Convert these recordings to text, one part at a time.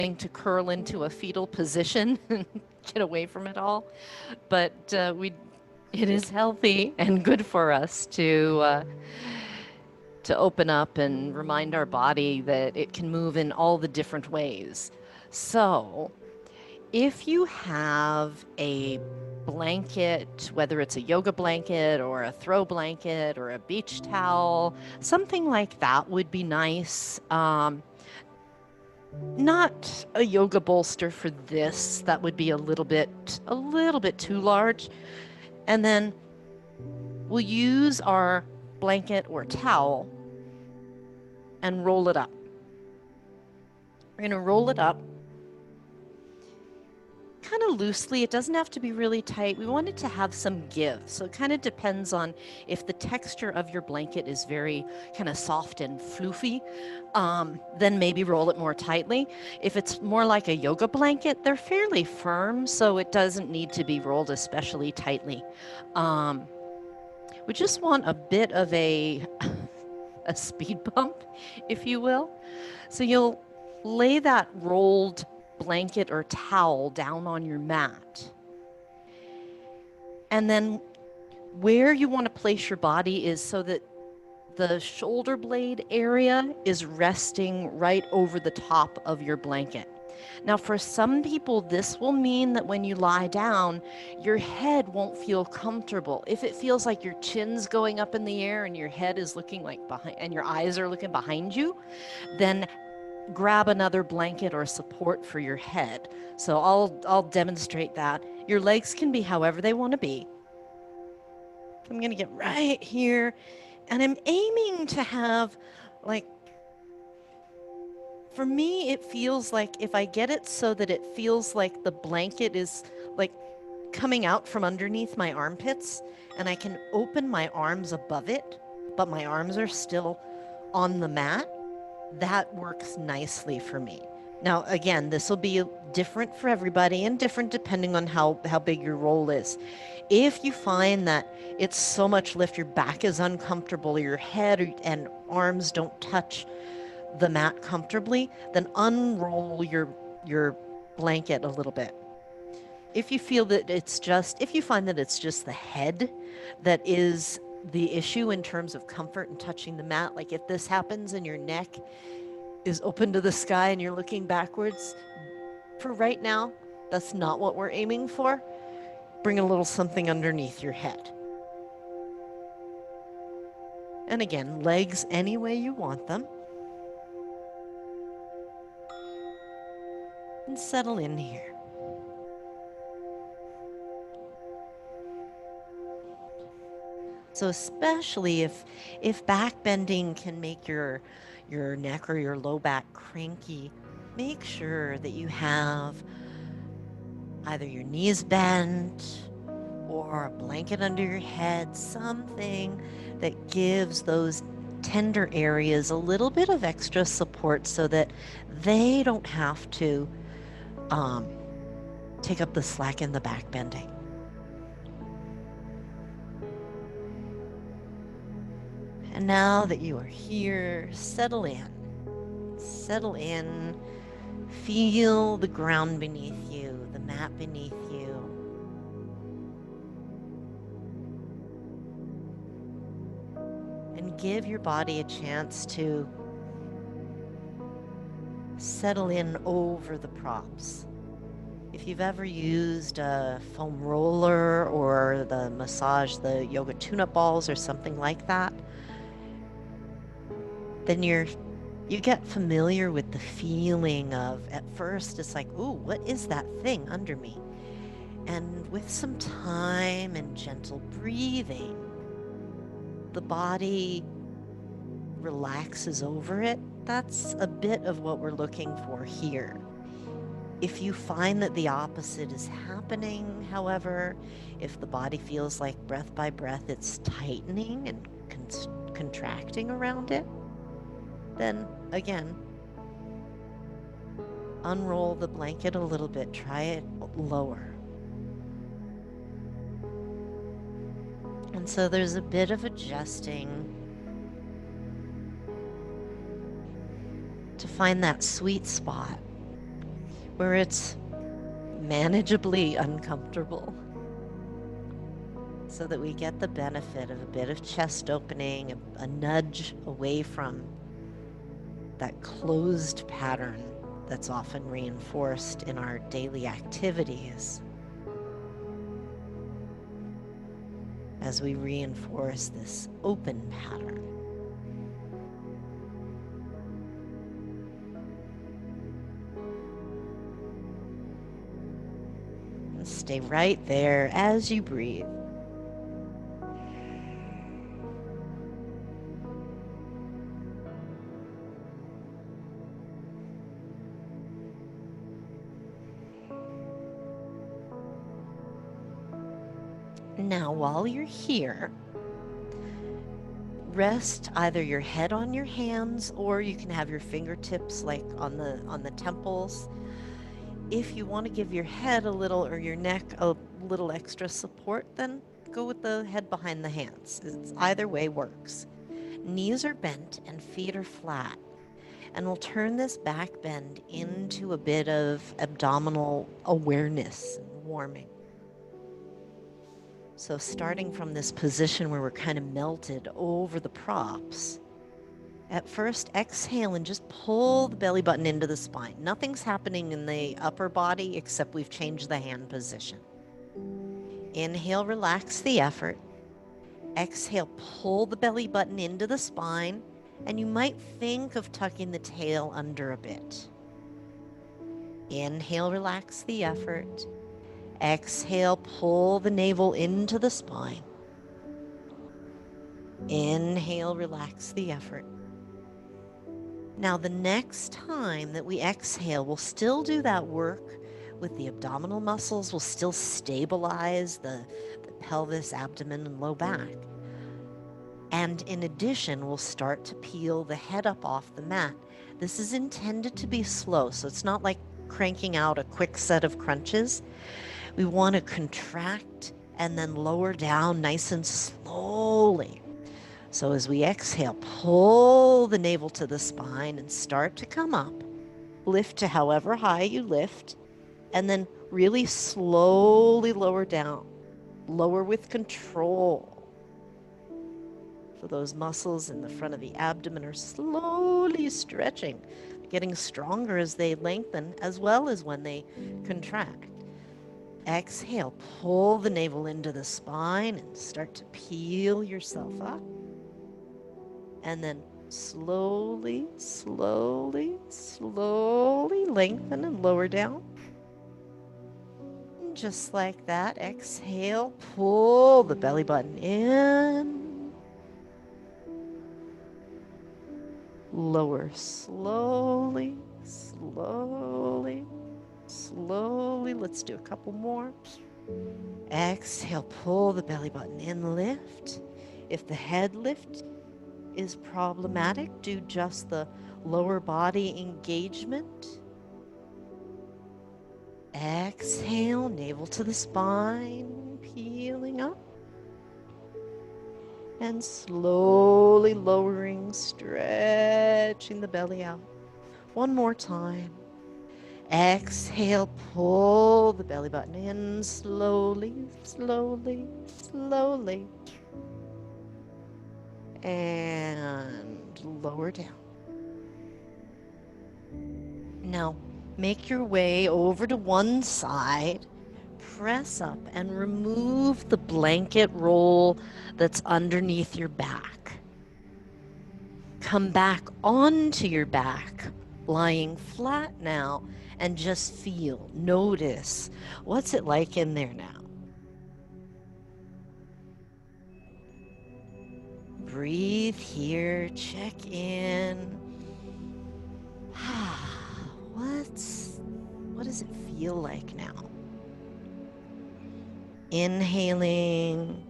to curl into a fetal position and get away from it all. But it is healthy and good for us to open up and remind our body that it can move in all the different ways. So, if you have a blanket, whether it's a yoga blanket or a throw blanket or a beach towel, something like that would be nice. Not a yoga bolster for this. That would be a little bit too large. And then we'll use our blanket or towel and roll it up. We're going to roll it up kind of loosely. It doesn't have to be really tight. We want it to have some give. So it kind of depends on if the texture of your blanket is very kind of soft and floofy, then maybe roll it more tightly. If it's more like a yoga blanket, they're fairly firm, so it doesn't need to be rolled especially tightly. We just want a bit of a speed bump, if you will. So you'll lay that rolled blanket or towel down on your mat. And then where you want to place your body is so that the shoulder blade area is resting right over the top of your blanket. Now, for some people, this will mean that when you lie down, your head won't feel comfortable. If it feels like your chin's going up in the air and your head is looking like behind, and your eyes are looking behind you, then grab another blanket or support for your head. So I'll demonstrate that. Your legs can be however they want to be. I'm going to get right here, and I'm aiming to have, like, for me, it feels like if I get it so that it feels like the blanket is like coming out from underneath my armpits, and I can open my arms above it, but my arms are still on the mat, that works nicely for me. Now, again, this will be different for everybody and different depending on how big your roll is. If you find that it's so much lift, your back is uncomfortable, your head and arms don't touch the mat comfortably, then unroll your blanket a little bit. If you find that it's just the head that is the issue in terms of comfort and touching the mat, like if this happens and your neck is open to the sky and you're looking backwards, for right now, that's not what we're aiming for. Bring a little something underneath your head. And again, legs any way you want them. And settle in here. So especially if back bending can make your neck or your low back cranky, make sure that you have either your knees bent or a blanket under your head, something that gives those tender areas a little bit of extra support so that they don't have to take up the slack in the back bending. And now that you are here, settle in. Settle in. Feel the ground beneath you, the mat beneath you. And give your body a chance to settle in over the props. If you've ever used a foam roller or the yoga tune-up balls or something like that, then you get familiar with the feeling of, at first, it's like, ooh, what is that thing under me? And with some time and gentle breathing, the body relaxes over it. That's a bit of what we're looking for here. If you find that the opposite is happening, however, if the body feels like breath by breath it's tightening and contracting around it, then again, unroll the blanket a little bit, try it lower. And so there's a bit of adjusting to find that sweet spot. where it's manageably uncomfortable, so that we get the benefit of a bit of chest opening, a nudge away from that closed pattern that's often reinforced in our daily activities, as we reinforce this open pattern. And stay right there as you breathe. Now, while you're here, rest either your head on your hands, or you can have your fingertips like on the temples. If you want to give your head a little, or your neck a little extra support, then go with the head behind the hands. Either way works. Knees are bent and feet are flat. And we'll turn this back bend into a bit of abdominal awareness and warming. So starting from this position where we're kind of melted over the props, at first exhale and just pull the belly button into the spine. Nothing's happening in the upper body except we've changed the hand position. Inhale, relax the effort. Exhale, pull the belly button into the spine, and you might think of tucking the tail under a bit. Inhale, relax the effort. Exhale, pull the navel into the spine. Inhale, relax the effort. Now, the next time that we exhale, we'll still do that work with the abdominal muscles. We'll still stabilize the pelvis, abdomen, and low back. And in addition, we'll start to peel the head up off the mat. This is intended to be slow, so it's not like cranking out a quick set of crunches. We want to contract and then lower down nice and slowly. So as we exhale, pull the navel to the spine and start to come up. Lift to however high you lift, and then really slowly lower down. Lower with control. So those muscles in the front of the abdomen are slowly stretching, getting stronger as they lengthen, as well as when they contract. Exhale, pull the navel into the spine and start to peel yourself up. And then slowly, slowly, slowly lengthen and lower down. And just like that, exhale, pull the belly button in. Lower slowly, slowly, slowly. Let's do a couple more. Exhale, pull the belly button in, lift. If the head lift is problematic, do just the lower body engagement. Exhale, navel to the spine, peeling up. And slowly lowering, stretching the belly out. One more time. Exhale, pull the belly button in slowly, slowly, slowly. And lower down. Now, make your way over to one side. Press up and remove the blanket roll that's underneath your back. Come back onto your back, lying flat now, and just feel, notice, what's it like in there now? Breathe here, check in. What does it feel like now? Inhaling,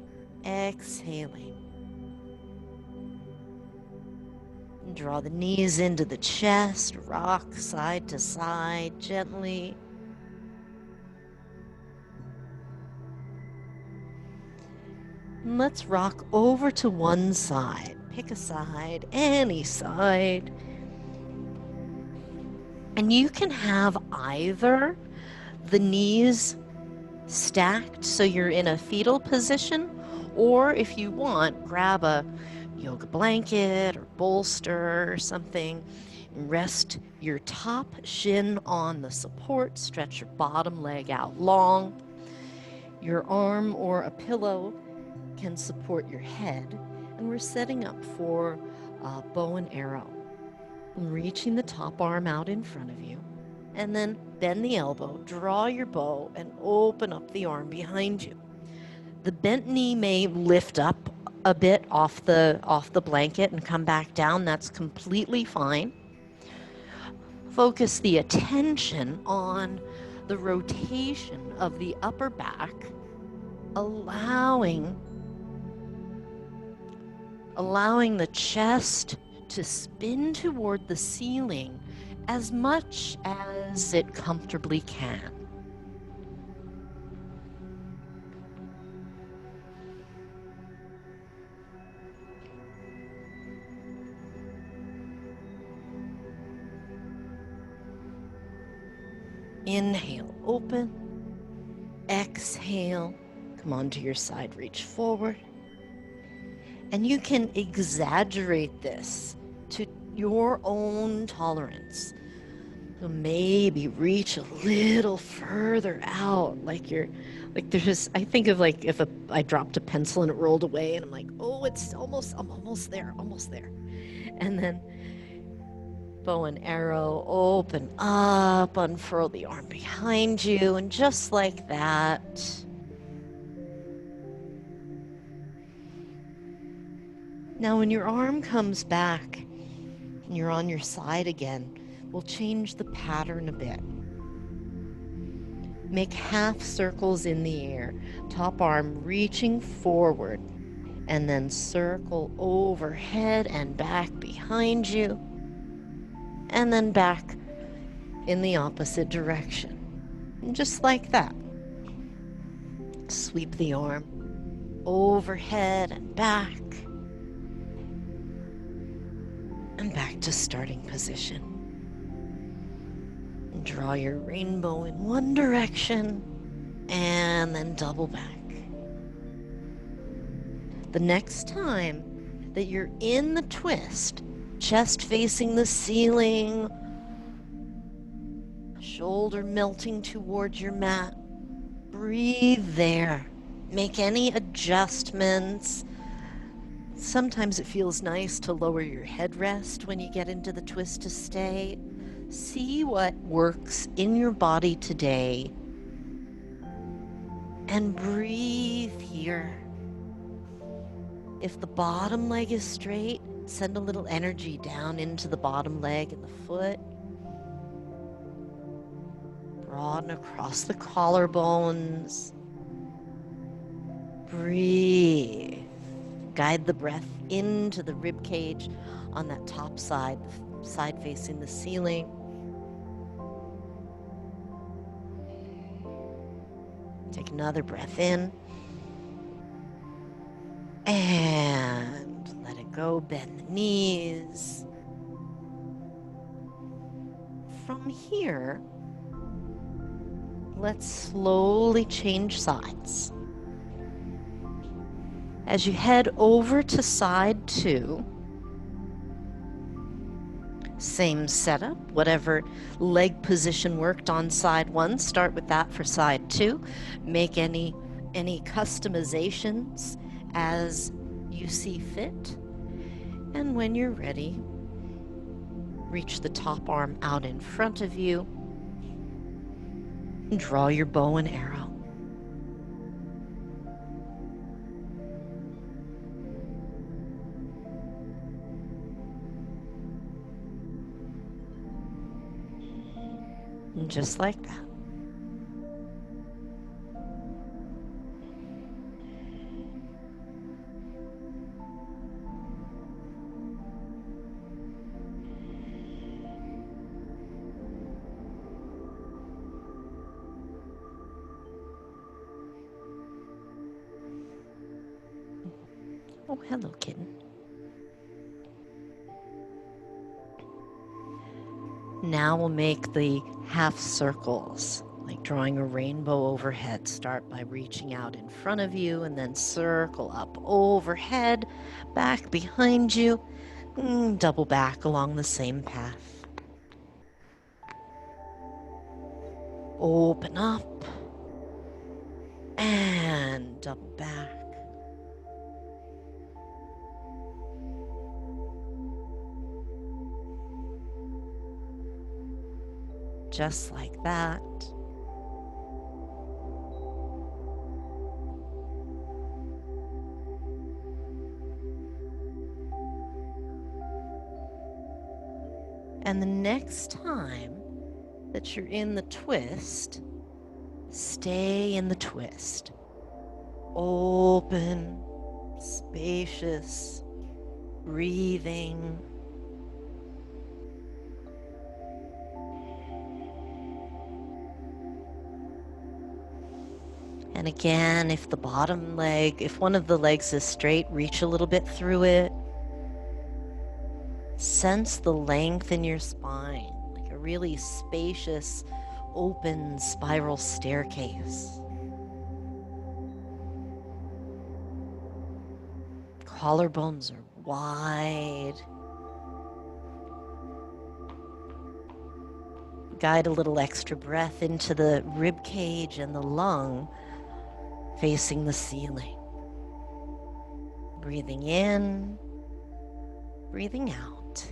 exhaling. Draw the knees into the chest, rock side to side gently. And let's rock over to one side. Pick a side, any side. And you can have either the knees stacked so you're in a fetal position, or if you want, grab a yoga blanket or bolster or something, and rest your top shin on the support, stretch your bottom leg out long. Your arm or a pillow can support your head, and we're setting up for bow and arrow. I'm reaching the top arm out in front of you, and then bend the elbow, draw your bow, and open up the arm behind you. The bent knee may lift up a bit off the blanket and come back down. That's completely fine. Focus the attention on the rotation of the upper back, allowing the chest to spin toward the ceiling as much as it comfortably can. Inhale, open. Exhale, come onto your side, reach forward. And you can exaggerate this to your own tolerance. So maybe reach a little further out, like there's, I think of like if I dropped a pencil and it rolled away and I'm like, oh, I'm almost there. And then bow and arrow, open up, unfurl the arm behind you, and just like that. Now when your arm comes back and you're on your side again, we'll change the pattern a bit. Make half circles in the air, top arm reaching forward, and then circle overhead and back behind you, and then back in the opposite direction. And just like that. Sweep the arm overhead and back to starting position. And draw your rainbow in one direction and then double back. The next time that you're in the twist, chest facing the ceiling, shoulder melting towards your mat, breathe there. Make any adjustments. Sometimes it feels nice to lower your headrest when you get into the twist to stay. See what works in your body today and breathe here. If the bottom leg is straight, send a little energy down into the bottom leg and the foot. Broaden across the collarbones. Breathe. Guide the breath into the rib cage on that top side, the side facing the ceiling. Take another breath in. And let it go. Bend the knees. From here, let's slowly change sides. As you head over to side 2, same setup, whatever leg position worked on side 1, start with that for side 2. Make any customizations as you see fit. And when you're ready, reach the top arm out in front of you and draw your bow and arrow. And just like that. Oh, hello, kitten. Now we'll make the half circles, like drawing a rainbow overhead. Start by reaching out in front of you and then circle up overhead, back behind you, double back along the same path. Open up and double back. Just like that. And the next time that you're in the twist, stay in the twist. Open, spacious, breathing. And again, if the bottom leg, if one of the legs is straight, reach a little bit through it. Sense the length in your spine, like a really spacious, open spiral staircase. Collarbones are wide. Guide a little extra breath into the rib cage and the lung facing the ceiling. Breathing in, breathing out.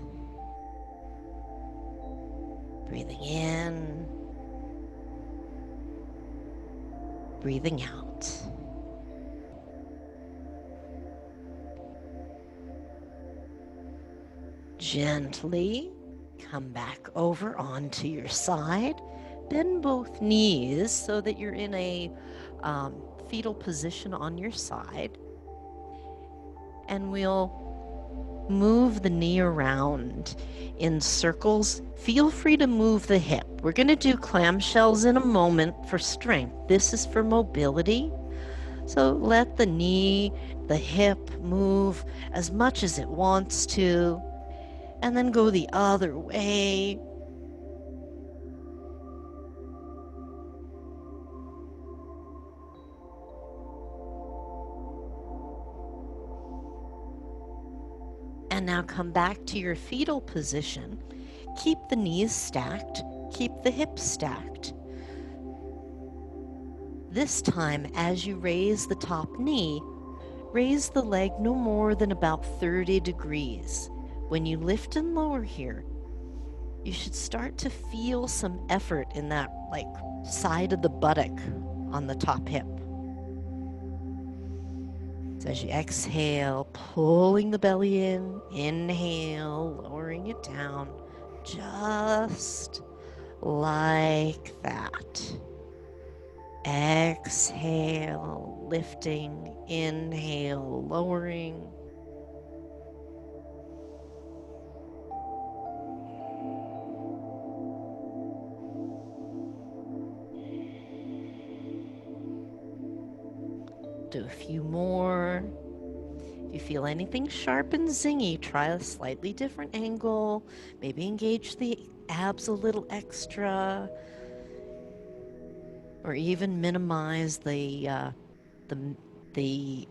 Breathing in, breathing out. Gently come back over onto your side. Bend both knees so that you're in a fetal position on your side. And we'll move the knee around in circles. Feel free to move the hip. We're going to do clamshells in a moment for strength. This is for mobility. So let the knee, the hip move as much as it wants to, and then go the other way. And now come back to your fetal position. Keep the knees stacked, keep the hips stacked. This time, as you raise the top knee, raise the leg no more than about 30 degrees. When you lift and lower here, you should start to feel some effort in that side of the buttock on the top hip. So as you exhale, pulling the belly in, inhale, lowering it down, just like that. Exhale, lifting, inhale, lowering. Do a few more. If you feel anything sharp and zingy, try a slightly different angle. Maybe engage the abs a little extra. Or even minimize the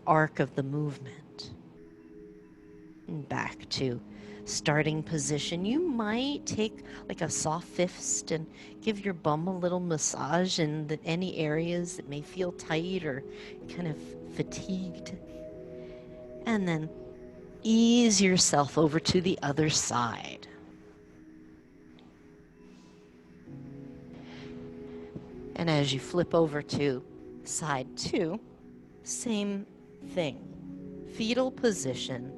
arc of the movement. And back to starting position. You might take like a soft fist and give your bum a little massage in any areas that may feel tight or kind of fatigued. And then ease yourself over to the other side. And as you flip over to side 2, same thing. Fetal position.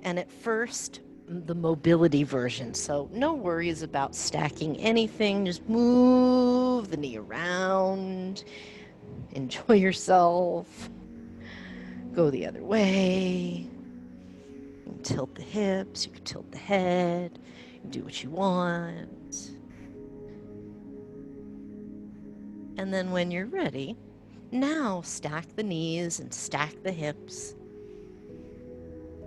And at first, the mobility version. So no worries about stacking anything. Just move the knee around. Enjoy yourself. Go the other way. You can tilt the hips. You can tilt the head. You can do what you want. And then when you're ready, now stack the knees and stack the hips.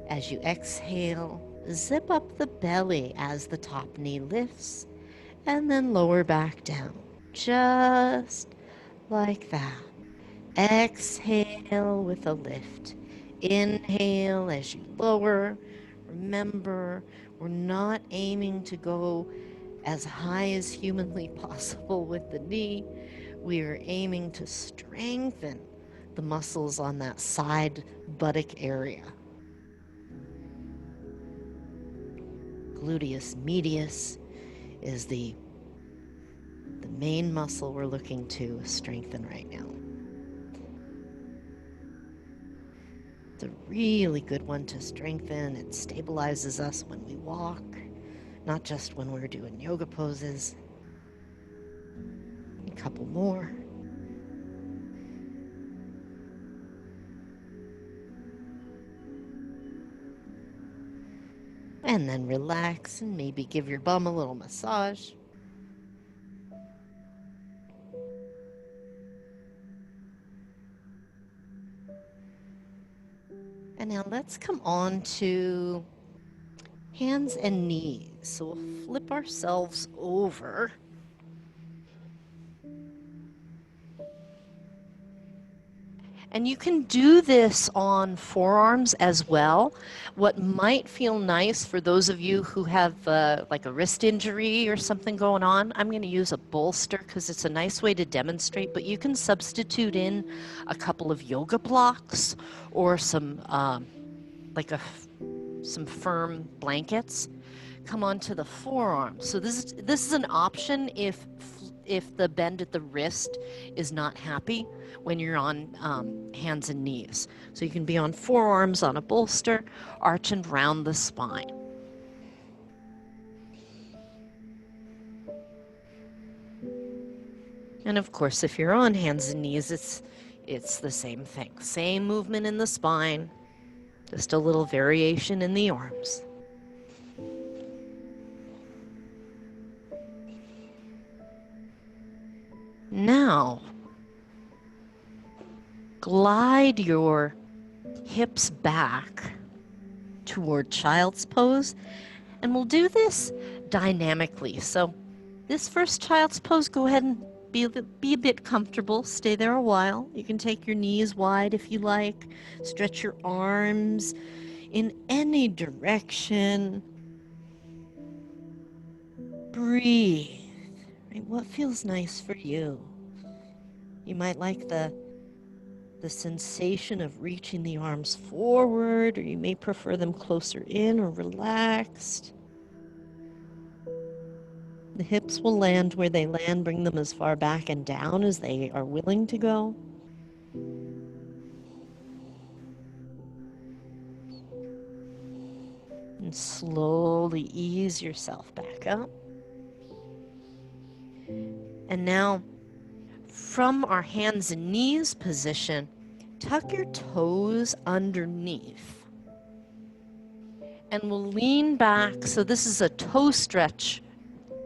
As you exhale, zip up the belly as the top knee lifts, and then lower back down, just like that. Exhale with a lift. Inhale as you lower. Remember, we're not aiming to go as high as humanly possible with the knee. We are aiming to strengthen the muscles on that side buttock area. Gluteus medius is the main muscle we're looking to strengthen right now. It's a really good one to strengthen. It stabilizes us when we walk, not just when we're doing yoga poses. A couple more. And then relax and maybe give your bum a little massage. And now let's come on to hands and knees. So we'll flip ourselves over. And you can do this on forearms as well. What might feel nice for those of you who have like a wrist injury or something going on, I'm going to use a bolster because it's a nice way to demonstrate, but you can substitute in a couple of yoga blocks or some some firm blankets. Come onto the forearm. So this is an option if the bend at the wrist is not happy when you're on hands and knees. So you can be on forearms on a bolster, arch and round the spine. And of course, if you're on hands and knees, it's the same thing. Same movement in the spine, just a little variation in the arms. Now, glide your hips back toward child's pose, and we'll do this dynamically. So this first child's pose, go ahead and be a bit comfortable. Stay there a while. You can take your knees wide if you like. Stretch your arms in any direction. Breathe. Right? What feels nice for you? You might like the sensation of reaching the arms forward, or you may prefer them closer in or relaxed. The hips will land where they land. Bring them as far back and down as they are willing to go. And slowly ease yourself back up. And now, from our hands and knees position, tuck your toes underneath. And we'll lean back. So this is a toe stretch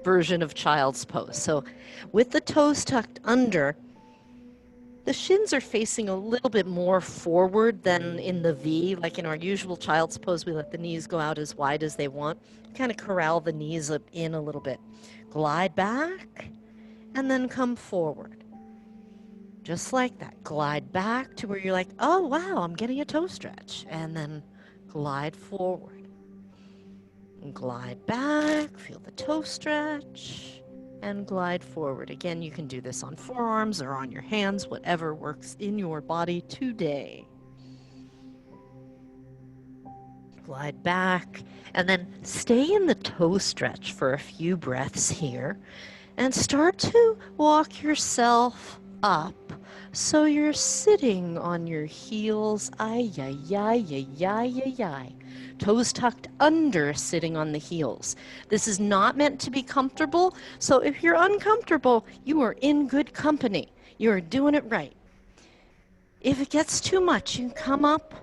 version of child's pose. So with the toes tucked under, the shins are facing a little bit more forward than in the V. Like in our usual child's pose, we let the knees go out as wide as they want. Kind of corral the knees up in a little bit. Glide back and then come forward. Just like that. Glide back to where you're like, oh, wow, I'm getting a toe stretch. And then glide forward. And glide back, feel the toe stretch, and glide forward. Again, you can do this on forearms or on your hands, whatever works in your body today. Glide back, and then stay in the toe stretch for a few breaths here, and start to walk yourself up. So you're sitting on your heels, ay, ay, ay, ay, ay, ay, ay. Toes tucked under, sitting on the heels. This is not meant to be comfortable, so if you're uncomfortable, you are in good company. You are doing it right. If it gets too much, you can come up,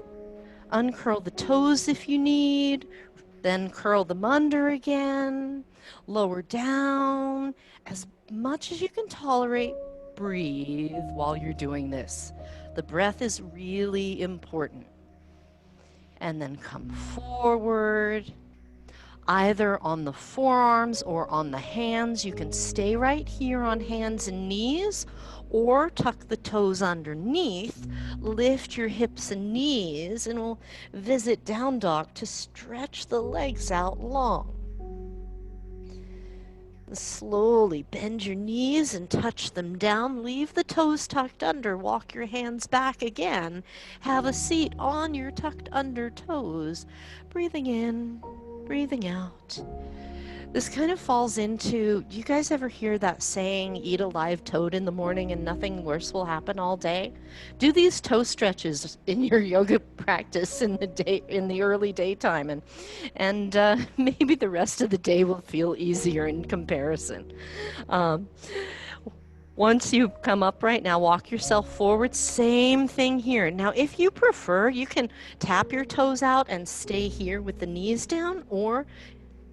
uncurl the toes if you need, then curl them under again, lower down, as much as you can tolerate. Breathe while you're doing this. The breath is really important. And then come forward either on the forearms or on the hands. You can stay right here on hands and knees, or tuck the toes underneath, lift your hips and knees, and we'll visit down dog to stretch the legs out long. Slowly bend your knees and touch them down. Leave the toes tucked under. Walk your hands back again. Have a seat on your tucked under toes. Breathing in, breathing out. This kind of falls into, do you guys ever hear that saying, eat a live toad in the morning and nothing worse will happen all day? Do these toe stretches in your yoga practice in the early daytime, and maybe the rest of the day will feel easier in comparison. Once you come upright, now walk yourself forward. Same thing here. Now, if you prefer, you can tap your toes out and stay here with the knees down, or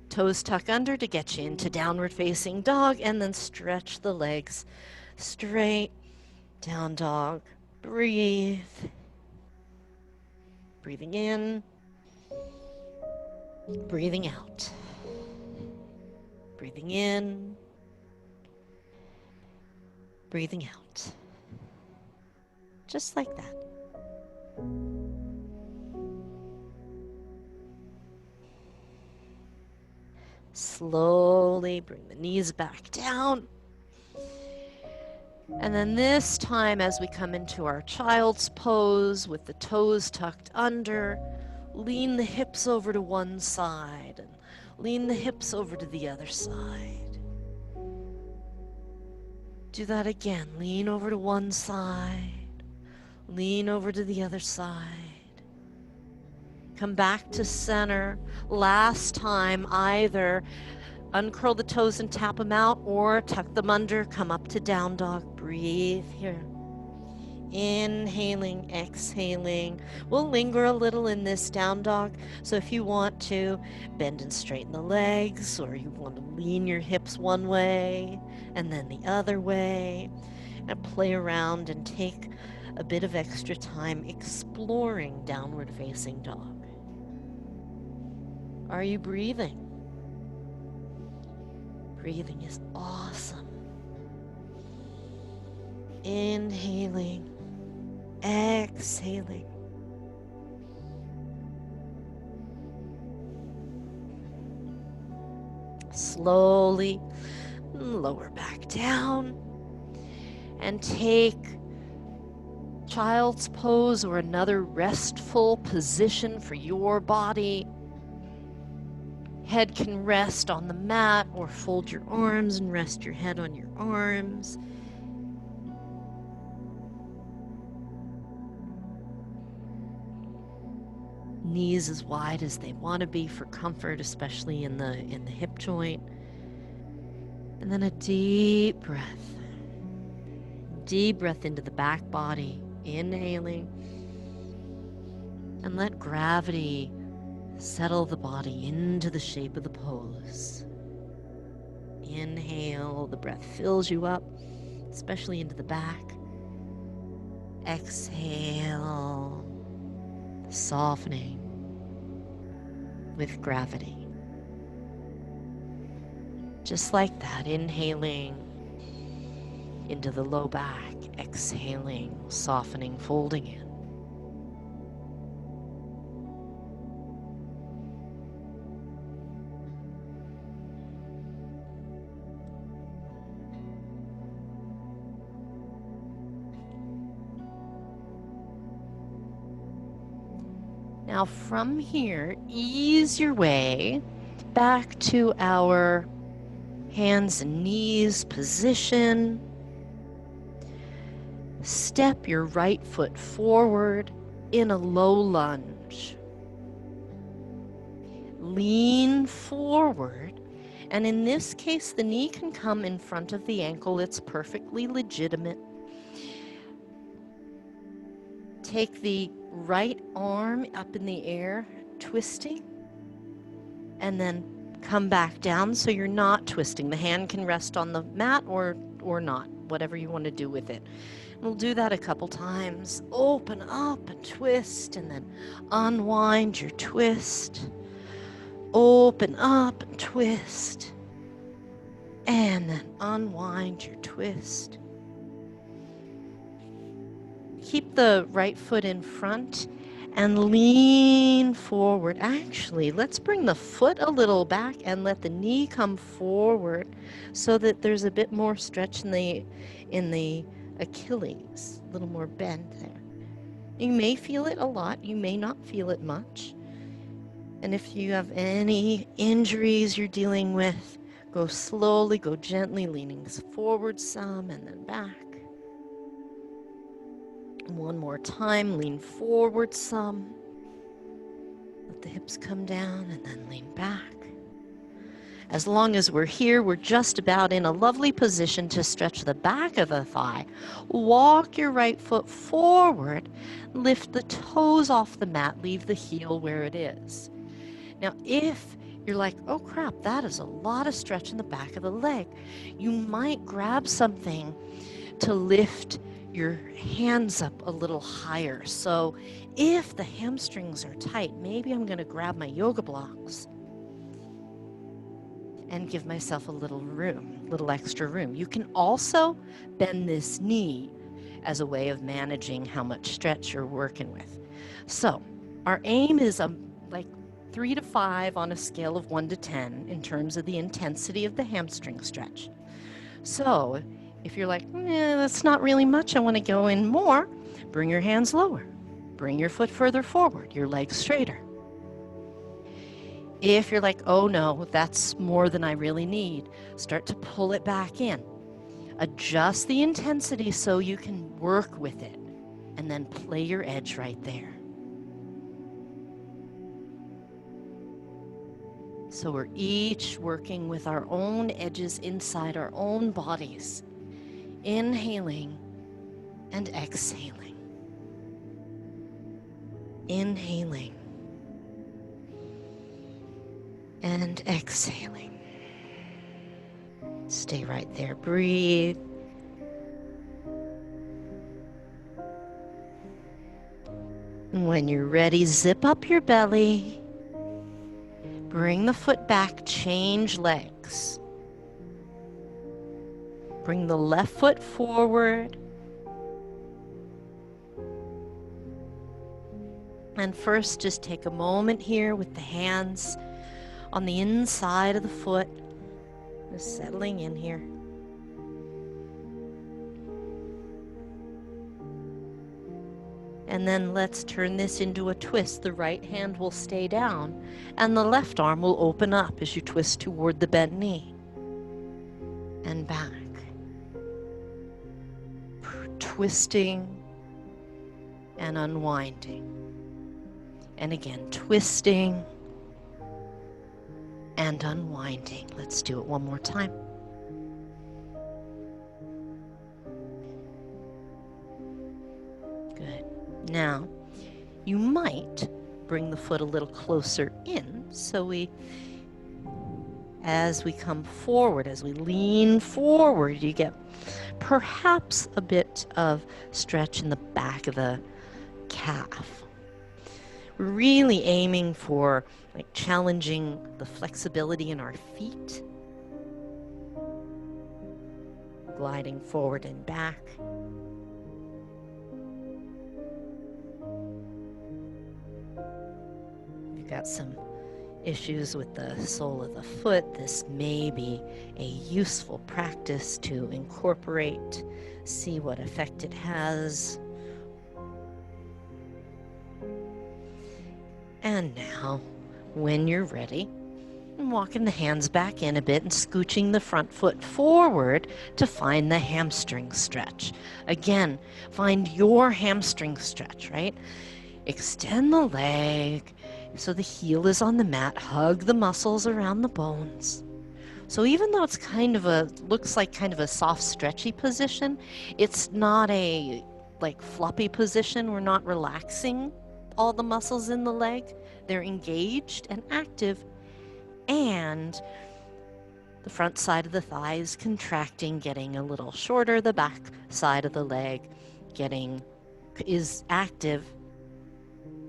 toes tuck under to get you into downward facing dog, and then stretch the legs straight. Down dog. Breathe. Breathing in. Breathing out. Breathing in. Breathing out. Just like that. Slowly bring the knees back down. And then this time, as we come into our child's pose with the toes tucked under, lean the hips over to one side and lean the hips over to the other side. Do that again. Lean over to one side, lean over to the other side. Come back to center. Last time, either uncurl the toes and tap them out, or tuck them under, come up to down dog. Breathe here. Inhaling, exhaling. We'll linger a little in this down dog, so if you want to, bend and straighten the legs, or you want to lean your hips one way and then the other way, and play around and take a bit of extra time exploring downward facing dog. Are you breathing? Breathing is awesome. Inhaling, exhaling. Slowly lower back down and take child's pose or another restful position for your body. Head can rest on the mat, or fold your arms and rest your head on your arms. Knees as wide as they want to be for comfort, especially in the hip joint. And then a deep breath. Deep breath into the back body, inhaling. And let gravity settle the body into the shape of the pose. Inhale, the breath fills you up, especially into the back. Exhale, softening with gravity. Just like that, inhaling into the low back, exhaling, softening, folding in. Now from here, ease your way back to our hands and knees position. Step your right foot forward in a low lunge. Lean forward, and in this case, the knee can come in front of the ankle. It's perfectly legitimate. Take the right arm up in the air, twisting, and then come back down so you're not twisting. The hand can rest on the mat or not, whatever you want to do with it. We'll do that a couple times. Open up and twist, and then unwind your twist. Open up and twist. And then unwind your twist. Keep the right foot in front and lean forward. Actually, let's bring the foot a little back and let the knee come forward so that there's a bit more stretch in the Achilles, a little more bend there. You may feel it a lot, you may not feel it much. And if you have any injuries you're dealing with, go slowly, go gently, leaning forward some and then back. One more time, lean forward some. Let the hips come down and then lean back. As long as we're here, we're just about in a lovely position to stretch the back of the thigh. Walk your right foot forward, lift the toes off the mat, leave the heel where it is. Now, if you're like, oh crap, that is a lot of stretch in the back of the leg, you might grab something to lift your hands up a little higher. So if the hamstrings are tight, maybe I'm going to grab my yoga blocks and give myself a little room, little extra room. You can also bend this knee as a way of managing how much stretch you're working with. So our aim is like 3 to 5 on a scale of 1 to 10 in terms of the intensity of the hamstring stretch. So if you're like, that's not really much, I want to go in more, bring your hands lower. Bring your foot further forward, your legs straighter. If you're like, oh no, that's more than I really need, start to pull it back in. Adjust the intensity so you can work with it, and then play your edge right there. So we're each working with our own edges inside our own bodies. Inhaling and exhaling. Inhaling and exhaling. Stay right there. Breathe. And when you're ready, zip up your belly. Bring the foot back, change legs. Bring the left foot forward. And first, just take a moment here with the hands on the inside of the foot, just settling in here. And then let's turn this into a twist. The right hand will stay down, and the left arm will open up as you twist toward the bent knee. And back. Twisting and unwinding. And again, twisting and unwinding. Let's do it one more time. Good. Now, you might bring the foot a little closer in, so as we come forward, as we lean forward, you get perhaps a bit of stretch in the back of the calf. We're really aiming for like challenging the flexibility in our feet, gliding forward and back. You've got some issues with the sole of the foot. This may be a useful practice to incorporate, see what effect it has. And now, when you're ready, walking the hands back in a bit and scooching the front foot forward to find the hamstring stretch. Again, find your hamstring stretch, right? Extend the leg so the heel is on the mat. Hug the muscles around the bones. So even though it's looks like kind of a soft, stretchy position, it's not a like floppy position. We're not relaxing all the muscles in the leg. They're engaged and active, and the front side of the thigh is contracting, getting a little shorter. The back side of the leg is active,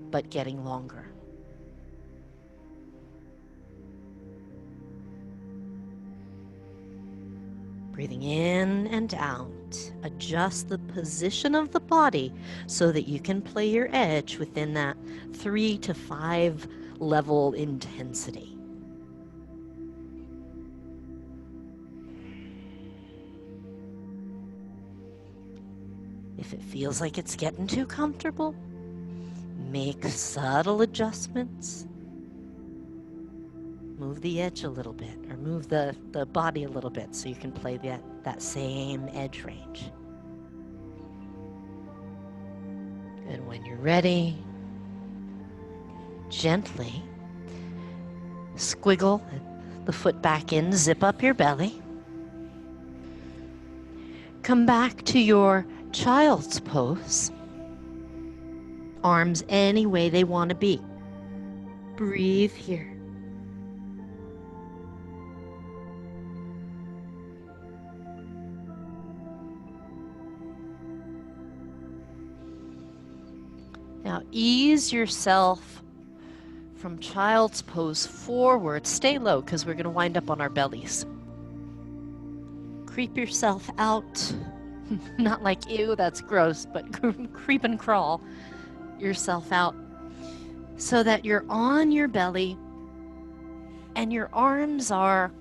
but getting longer. Breathing in and out. Adjust the position of the body so that you can play your edge within that 3 to 5 level intensity. If it feels like it's getting too comfortable, make subtle adjustments. Move the edge a little bit, or move the body a little bit so you can play that same edge range. And when you're ready, gently squiggle the foot back in, zip up your belly. Come back to your child's pose. Arms any way they want to be. Breathe here. Now ease yourself from child's pose forward. Stay low because we're going to wind up on our bellies. Creep yourself out. Not like, ew, that's gross, but creep and crawl yourself out so that you're on your belly and your arms are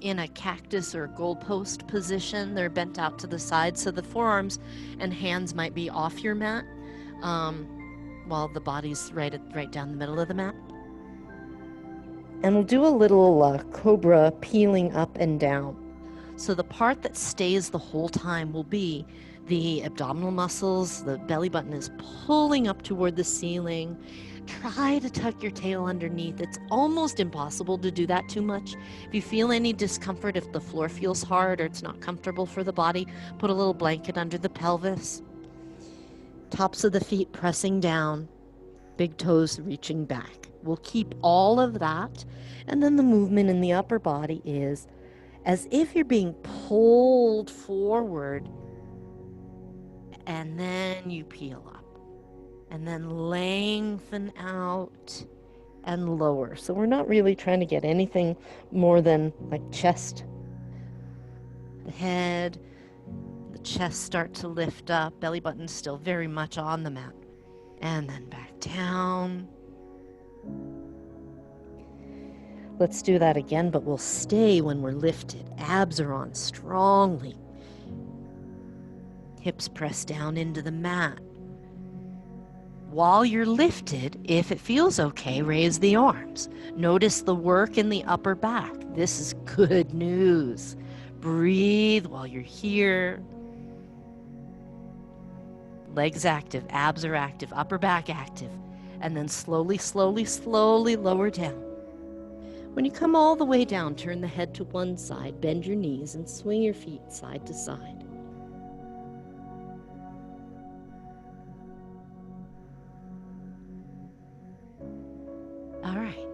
in a cactus or goalpost position. They're bent out to the side, so the forearms and hands might be off your mat while the body's right down the middle of the mat. And we'll do a little cobra peeling up and down. So the part that stays the whole time will be the abdominal muscles. The belly button is pulling up toward the ceiling. Try to tuck your tail underneath. It's almost impossible to do that too much. If you feel any discomfort, if the floor feels hard or it's not comfortable for the body, put a little blanket under the pelvis. Tops of the feet pressing down, big toes reaching back. We'll keep all of that. And then the movement in the upper body is as if you're being pulled forward, and then you peel up, and then lengthen out and lower. So we're not really trying to get anything more than like chest, the head, the chest start to lift up, belly button still very much on the mat, and then back down. Let's do that again, but we'll stay when we're lifted. Abs are on strongly. Hips press down into the mat. While you're lifted, if it feels okay, raise the arms. Notice the work in the upper back. This is good news. Breathe while you're here. Legs active, abs are active, upper back active. And then slowly, slowly, slowly lower down. When you come all the way down, turn the head to one side, bend your knees, and swing your feet side to side. All right.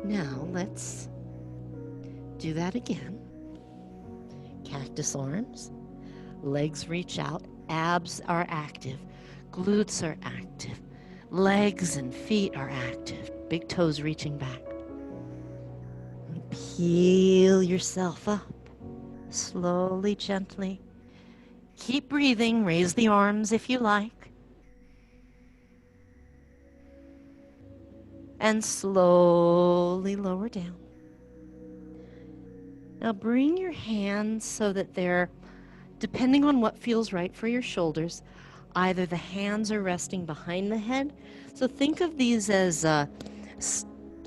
Now let's do that again. Cactus arms, legs reach out, abs are active, glutes are active, legs and feet are active. Big toes reaching back. And peel yourself up. Slowly, gently. Keep breathing. Raise the arms if you like. And slowly lower down. Now bring your hands so that they're, depending on what feels right for your shoulders, either the hands are resting behind the head. So think of these as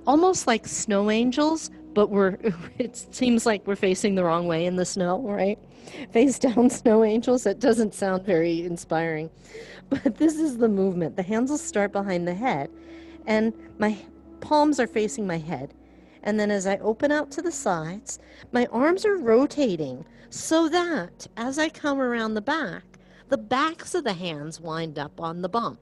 almost like snow angels, but it seems like we're facing the wrong way in the snow, right? Face down snow angels. That doesn't sound very inspiring. But this is the movement. The hands will start behind the head, and my palms are facing my head. And then as I open out to the sides, my arms are rotating so that as I come around the backs of the hands wind up on the bum.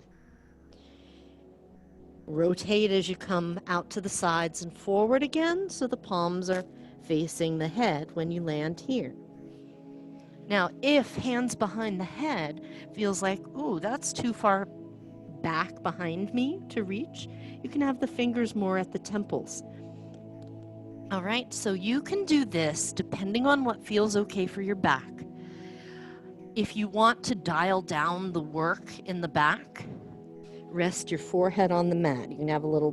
Rotate as you come out to the sides and forward again, so the palms are facing the head when you land here. Now, if hands behind the head feels like, ooh, that's too far back behind me to reach, you can have the fingers more at the temples. All right, so you can do this depending on what feels okay for your back. If you want to dial down the work in the back, rest your forehead on the mat. You can have a little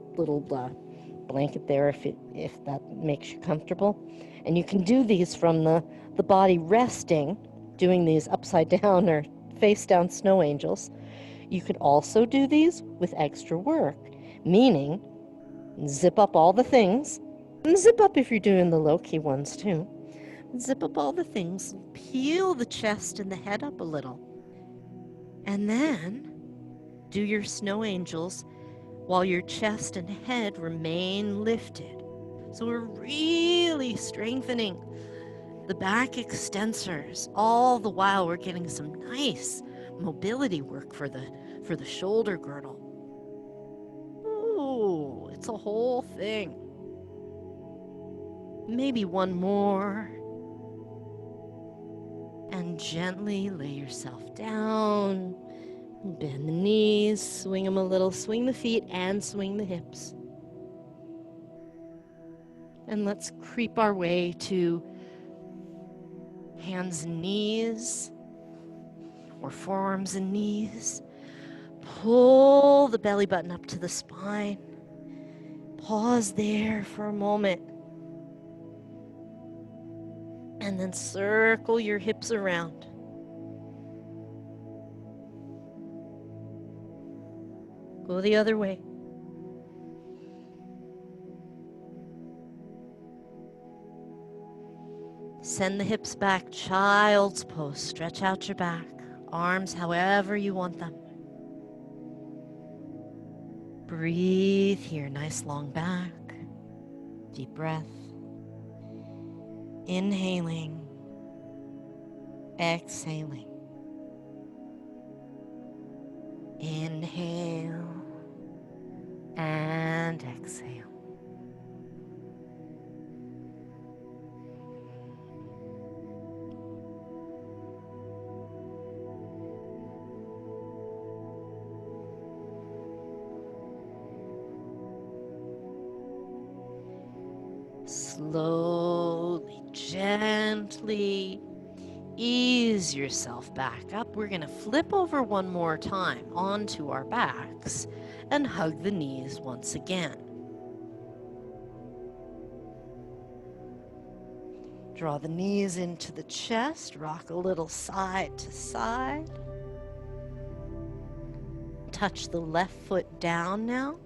blanket there if that makes you comfortable. And you can do these from the body resting, doing these upside down or face down snow angels. You could also do these with extra work, meaning zip up all the things, and zip up if you're doing the low-key ones too. Zip up all the things, peel the chest and the head up a little, and then do your snow angels while your chest and head remain lifted. So we're really strengthening the back extensors. All the while we're getting some nice mobility work for the shoulder girdle. Ooh, it's a whole thing. Maybe one more. And gently lay yourself down. Bend the knees, swing them a little, swing the feet and swing the hips. And let's creep our way to hands and knees, or forearms and knees. Pull the belly button up to the spine. Pause there for a moment. And then circle your hips around. Go the other way. Send the hips back, child's pose. Stretch out your back, arms however you want them. Breathe here, nice long back. Deep breath. Inhaling, exhaling. Inhale and exhale. Slowly, gently ease yourself back up. We're going to flip over one more time onto our backs and hug the knees once again. Draw the knees into the chest, rock a little side to side. Touch the left foot down now.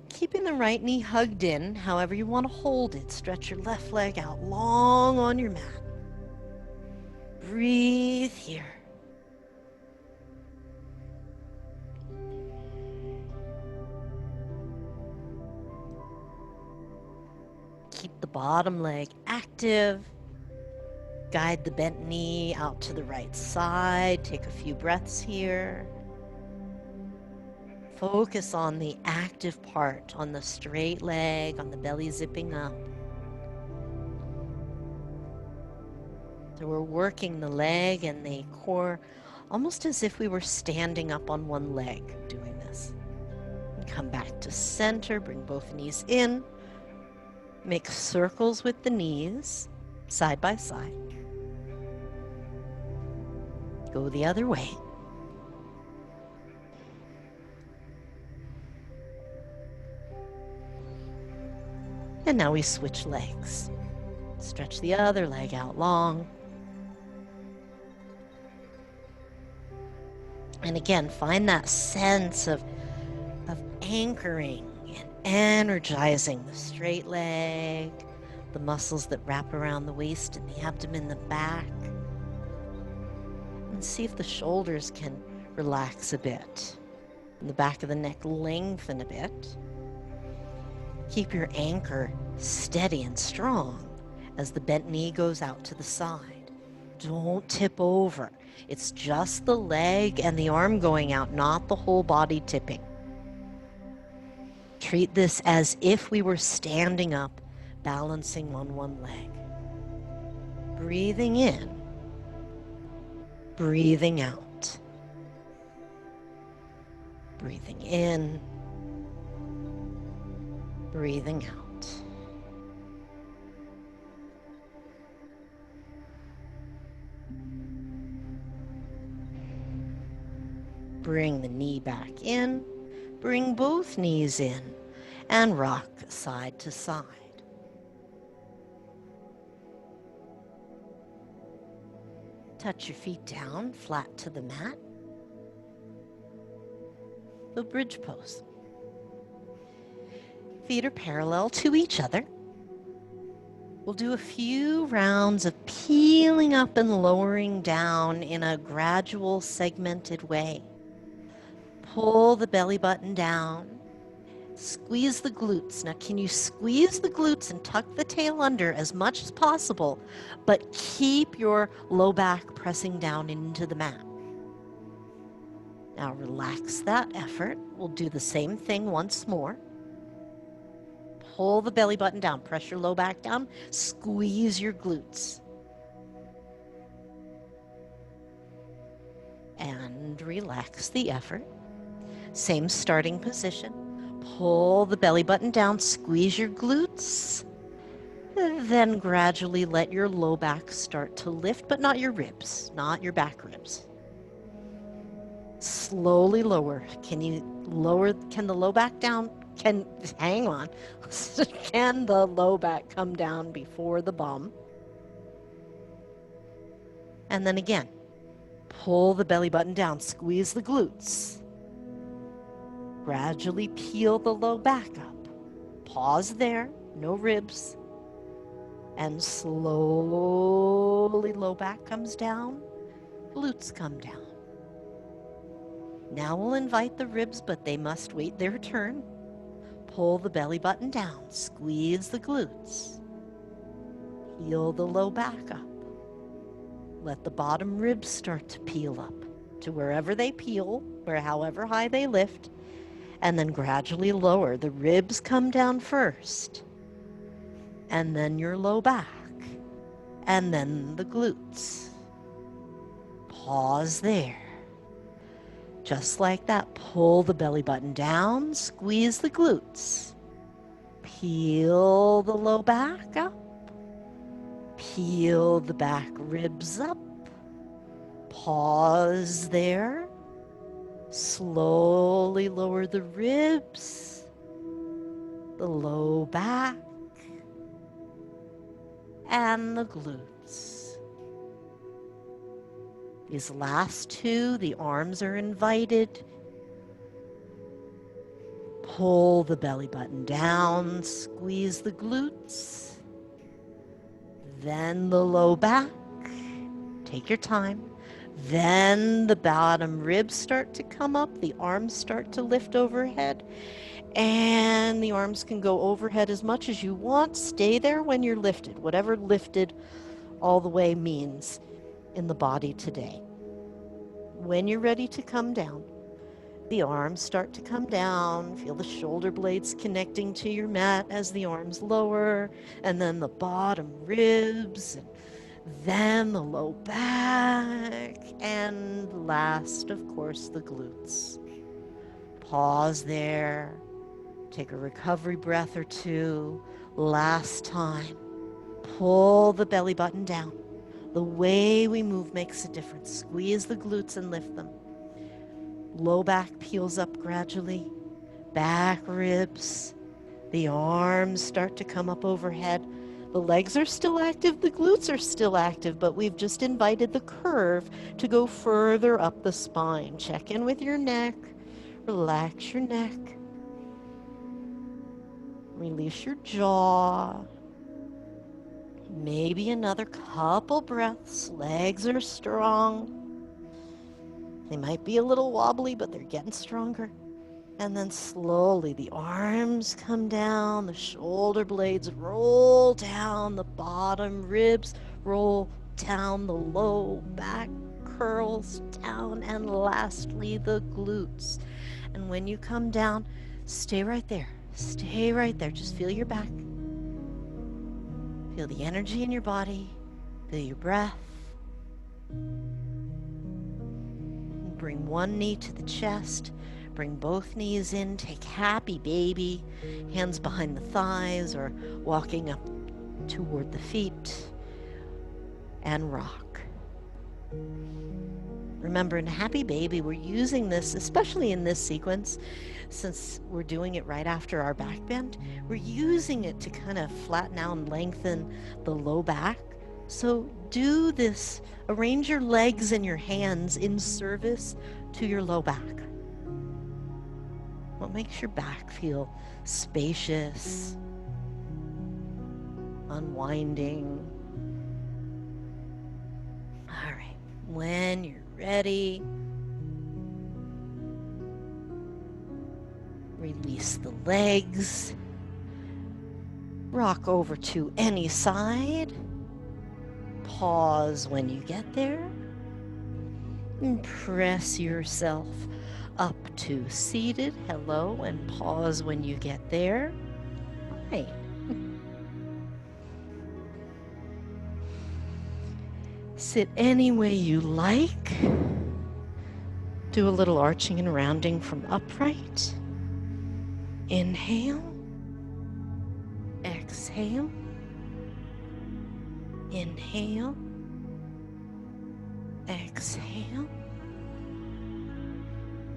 Keeping the right knee hugged in, however you want to hold it. Stretch your left leg out long on your mat. Breathe here. Keep the bottom leg active. Guide the bent knee out to the right side. Take a few breaths here. Focus on the active part, on the straight leg, on the belly zipping up. So we're working the leg and the core almost as if we were standing up on one leg doing this. And come back to center, bring both knees in. Make circles with the knees, side by side. Go the other way. And now we switch legs. Stretch the other leg out long. And again, find that sense of anchoring and energizing the straight leg, the muscles that wrap around the waist and the abdomen, the back. And see if the shoulders can relax a bit. And the back of the neck lengthen a bit. Keep your anchor steady and strong as the bent knee goes out to the side. Don't tip over. It's just the leg and the arm going out, not the whole body tipping. Treat this as if we were standing up, balancing on one leg. Breathing in, breathing out. Breathing in, breathing out. Bring the knee back in. Bring both knees in and rock side to side. Touch your feet down, flat to the mat. The bridge pose. Feet are parallel to each other. We'll do a few rounds of peeling up and lowering down in a gradual, segmented way. Pull the belly button down. Squeeze the glutes. Now, can you squeeze the glutes and tuck the tail under as much as possible, but keep your low back pressing down into the mat? Now, relax that effort. We'll do the same thing once more. Pull the belly button down. Press your low back down. Squeeze your glutes. And relax the effort. Same starting position. Pull the belly button down, squeeze your glutes, then gradually let your low back start to lift, but not your ribs, not your back ribs. Slowly lower. Can you lower, can the low back down, hang on. Can the low back come down before the bum? And then again, pull the belly button down, squeeze the glutes. Gradually peel the low back up. Pause there, no ribs. And slowly low back comes down, glutes come down. Now we'll invite the ribs, but they must wait their turn. Pull the belly button down, squeeze the glutes. Peel the low back up. Let the bottom ribs start to peel up to wherever they peel, or however high they lift. And then gradually lower. The ribs come down first, and then your low back, and then the glutes. Pause there. Just like that, pull the belly button down, squeeze the glutes. Peel the low back up. Peel the back ribs up. Pause there. Slowly lower the ribs, the low back, and the glutes. These last two, the arms are invited. Pull the belly button down, squeeze the glutes, then the low back. Take your time. Then the bottom ribs start to come up, the arms start to lift overhead, and the arms can go overhead as much as you want. Stay there when you're lifted, whatever lifted all the way means in the body today. When you're ready to come down, the arms start to come down. Feel the shoulder blades connecting to your mat as the arms lower, and then the bottom ribs, and then the low back, and last, of course, the glutes. Pause there. Take a recovery breath or two. Last time. Pull the belly button down. The way we move makes a difference. Squeeze the glutes and lift them. Low back peels up gradually. Back ribs. The arms start to come up overhead. The legs are still active, the glutes are still active, but we've just invited the curve to go further up the spine. Check in with your neck. Relax your neck. Release your jaw. Maybe another couple breaths. Legs are strong. They might be a little wobbly, but they're getting stronger. And then slowly the arms come down, the shoulder blades roll down, the bottom ribs roll down, the low back curls down, and lastly the glutes. And when you come down, stay right there. Stay right there. Just feel your back. Feel the energy in your body. Feel your breath. Bring one knee to the chest. Bring both knees in, take happy baby, hands behind the thighs or walking up toward the feet, and rock. Remember, in Happy Baby, we're using this, especially in this sequence, since we're doing it right after our back bend, we're using it to kind of flatten out and lengthen the low back. So do this, arrange your legs and your hands in service to your low back. What makes your back feel spacious, unwinding? All right, when you're ready, release the legs, rock over to any side, pause when you get there, and press yourself up to seated, hello, and pause when you get there. Right. Sit any way you like. Do a little arching and rounding from upright. Inhale. Exhale. Inhale. Exhale.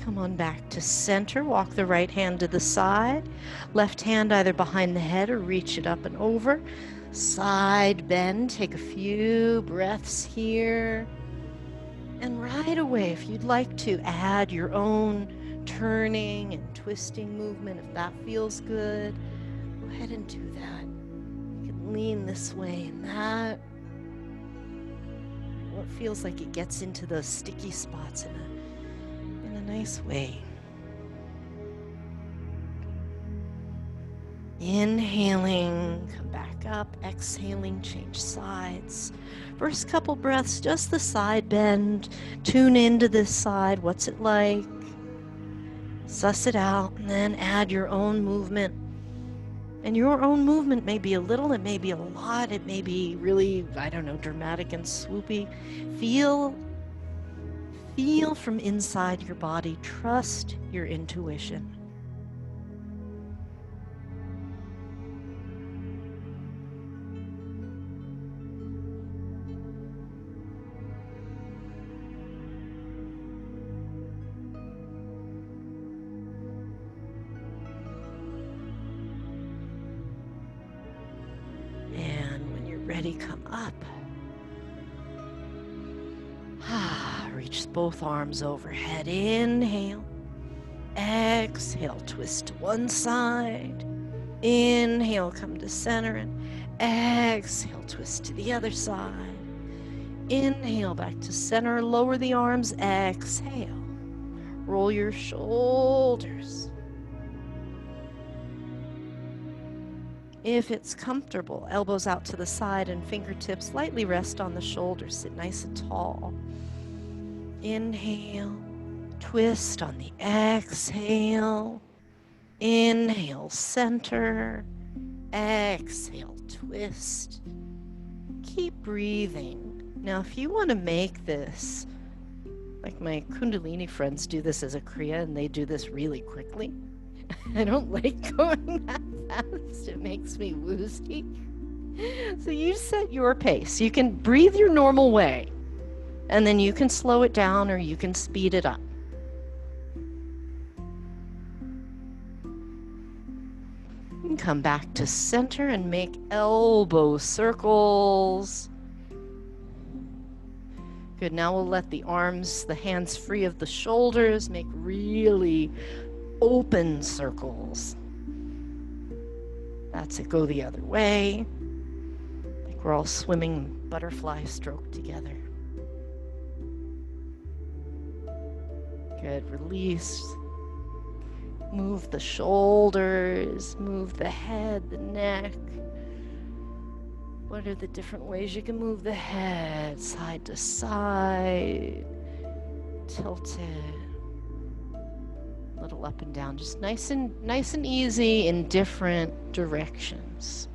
Come on back to center. Walk the right hand to the side. Left hand either behind the head or reach it up and over. Side bend. Take a few breaths here. And right away, if you'd like to add your own turning and twisting movement, if that feels good, go ahead and do that. You can lean this way and that. What feels like it gets into those sticky spots in a nice way. Inhaling, come back up, exhaling, change sides. First couple breaths, just the side bend. Tune into this side, what's it like? Suss it out, and then add your own movement. And your own movement may be a little, it may be a lot, it may be really, I don't know, dramatic and swoopy. Feel from inside your body, trust your intuition. Ready, come up. Reach both arms overhead. Inhale. Exhale, twist to one side. Inhale, come to center, and exhale, twist to the other side. Inhale, back to center, lower the arms. Exhale. Roll your shoulders. If it's comfortable, elbows out to the side and fingertips lightly rest on the shoulders. Sit nice and tall. Inhale, twist on the exhale. Inhale, center. Exhale, twist. Keep breathing. Now, if you want to make this, like my Kundalini friends do this as a Kriya, and they do this really quickly. I don't like going that fast. It makes me woozy. So you set your pace. You can breathe your normal way, and then you can slow it down or you can speed it up. And come back to center and make elbow circles. Good. Now we'll let the arms, the hands free of the shoulders, make really open circles. That's it. Go the other way. Like we're all swimming butterfly stroke together. Good. Release. Move the shoulders, move the head, the neck. What are the different ways you can move the head? Side to side, tilted. A little up and down, just nice and easy in different directions.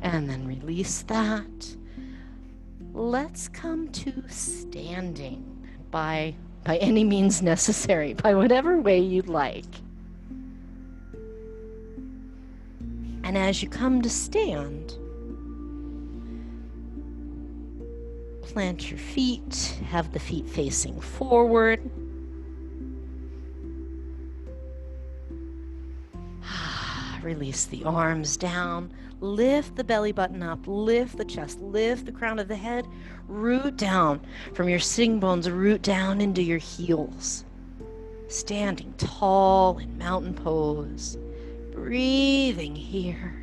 And then release that. Let's come to standing by any means necessary, by whatever way you'd like. And as you come to stand, Plant your feet, have the feet facing forward. Release the arms down, lift the belly button up, lift the chest, lift the crown of the head, root down from your sitting bones, root down into your heels. Standing tall in mountain pose, breathing here.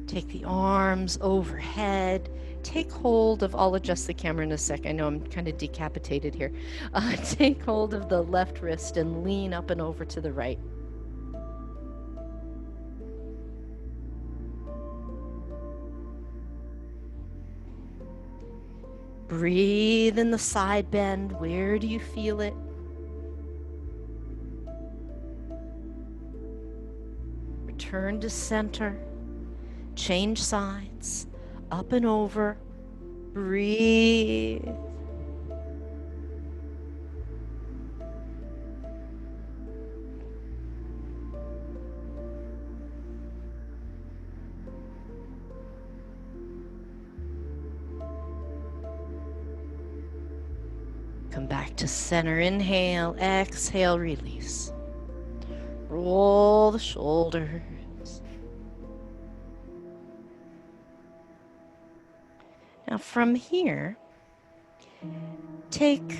Take the arms overhead. Take hold of, I'll adjust the camera in a sec. I know I'm kind of decapitated here. Take hold of the left wrist and lean up and over to the right. Breathe in the side bend. Where do you feel it? Return to center. Change sides. Up and over. Breathe. Come back to center. Inhale, exhale, release. Roll the shoulders. Now from here, take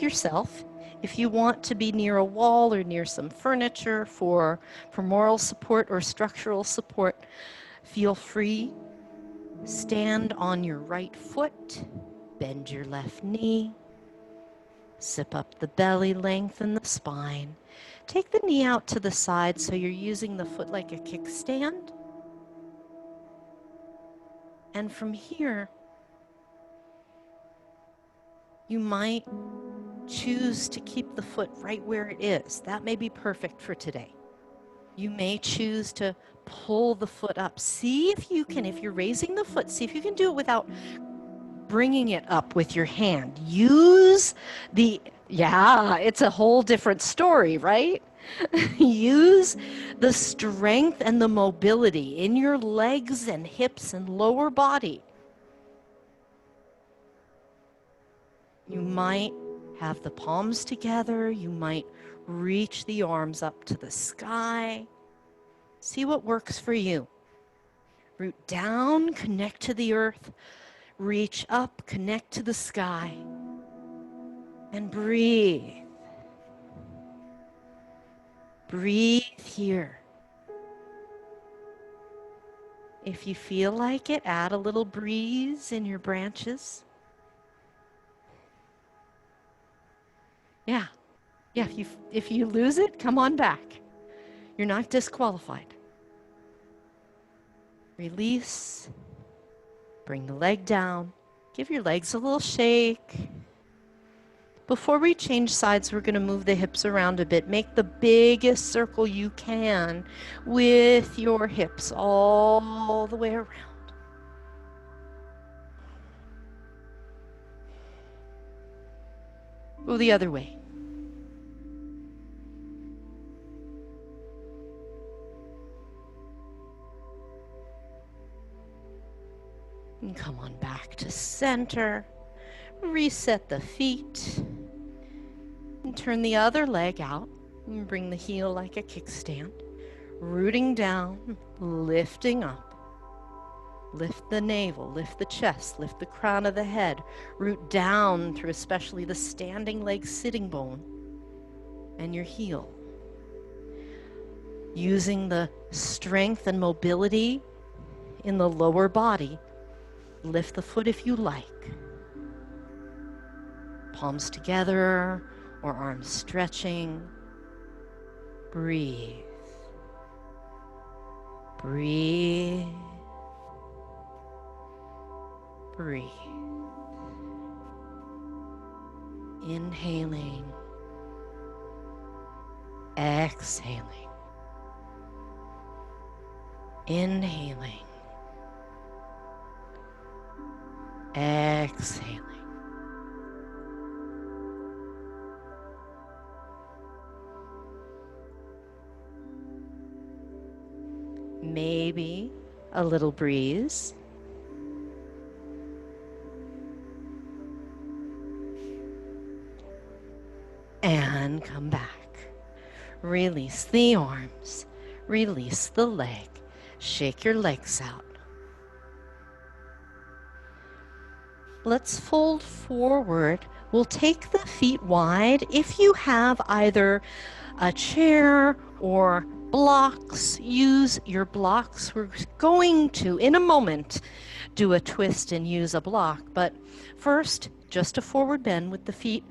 yourself. If you want to be near a wall or near some furniture for moral support or structural support, feel free. Stand on your right foot, bend your left knee, zip up the belly, lengthen the spine. Take the knee out to the side so you're using the foot like a kickstand. And from here, you might choose to keep the foot right where it is. That may be perfect for today. You may choose to pull the foot up. See if you can, if you're raising the foot, see if you can do it without bringing it up with your hand. Use it's a whole different story, right? Use the strength and the mobility in your legs and hips and lower body. You might have the palms together. You might reach the arms up to the sky. See what works for you. Root down, connect to the earth. Reach up, connect to the sky. And breathe. Breathe here. If you feel like it, add a little breeze in your branches. Yeah. If you lose it, come on back. You're not disqualified. Release. Bring the leg down. Give your legs a little shake. Before we change sides, we're going to move the hips around a bit. Make the biggest circle you can with your hips all the way around. Go the other way. And come on back to center. Reset the feet. And turn the other leg out. And bring the heel like a kickstand. Rooting down, lifting up. Lift the navel, lift the chest, lift the crown of the head. Root down through especially the standing leg sitting bone and your heel. Using the strength and mobility in the lower body, lift the foot if you like. Palms together or arms stretching. Breathe. Breathe. Breathe. Inhaling. Exhaling. Inhaling. Exhaling. Maybe a little breeze. and come back. Release the arms, release the leg, shake your legs out. Let's fold forward. We'll take the feet wide. If you have either a chair or blocks, use your blocks. We're going to, in a moment, do a twist and use a block. But first, just a forward bend with the feet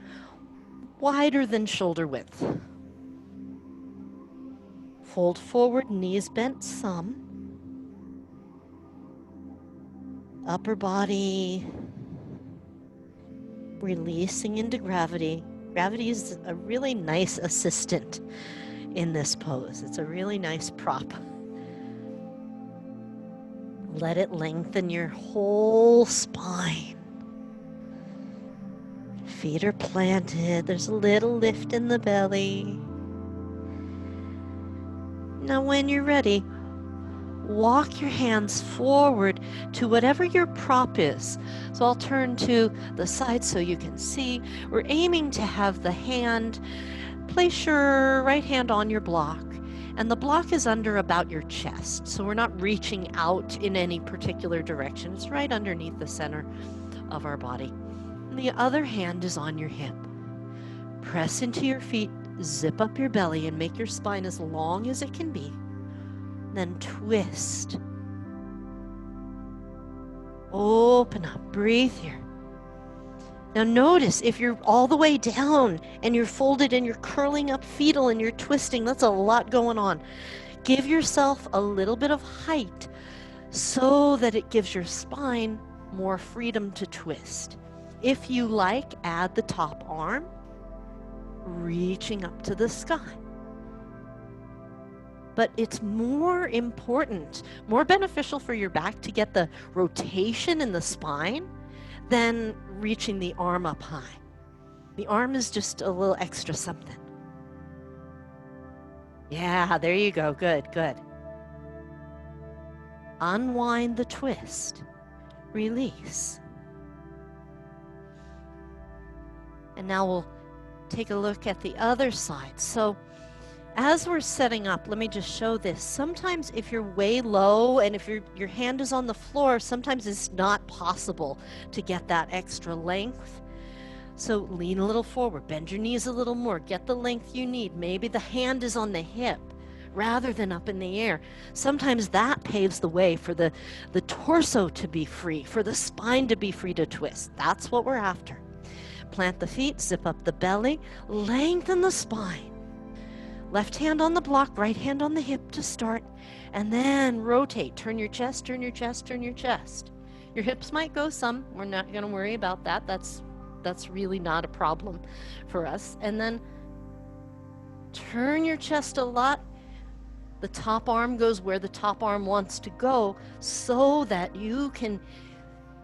wider than shoulder width. Fold forward, knees bent some. Upper body releasing into gravity. Gravity is a really nice assistant in this pose. It's a really nice prop. Let it lengthen your whole spine. Feet are planted. There's a little lift in the belly. Now when you're ready, walk your hands forward to whatever your prop is. So I'll turn to the side so you can see. We're aiming to have the hand, place your right hand on your block, and the block is under about your chest. So we're not reaching out in any particular direction. It's right underneath the center of our body. And the other hand is on your hip. Press into your feet, zip up your belly, and make your spine as long as it can be. Then twist. Open up, breathe here. Now notice if you're all the way down and you're folded and you're curling up fetal and you're twisting, that's a lot going on. Give yourself a little bit of height so that it gives your spine more freedom to twist. If you like, add the top arm, reaching up to the sky. But it's more important, more beneficial for your back to get the rotation in the spine than reaching the arm up high. The arm is just a little extra something. Yeah, there you go. Good, good. Unwind the twist. Release. And now we'll take a look at the other side. So as we're setting up, let me just show this. Sometimes if you're way low and if your hand is on the floor, sometimes it's not possible to get that extra length. So lean a little forward, bend your knees a little more, get the length you need. Maybe the hand is on the hip rather than up in the air. Sometimes that paves the way for the torso to be free, for the spine to be free to twist. That's what we're after. Plant the feet, zip up the belly, lengthen the spine. Left hand on the block, right hand on the hip to start, and then rotate. Turn your chest, turn your chest, turn your chest. Your hips might go some. We're not going to worry about that. That's really not a problem for us. And then turn your chest a lot. The top arm goes where the top arm wants to go so that you can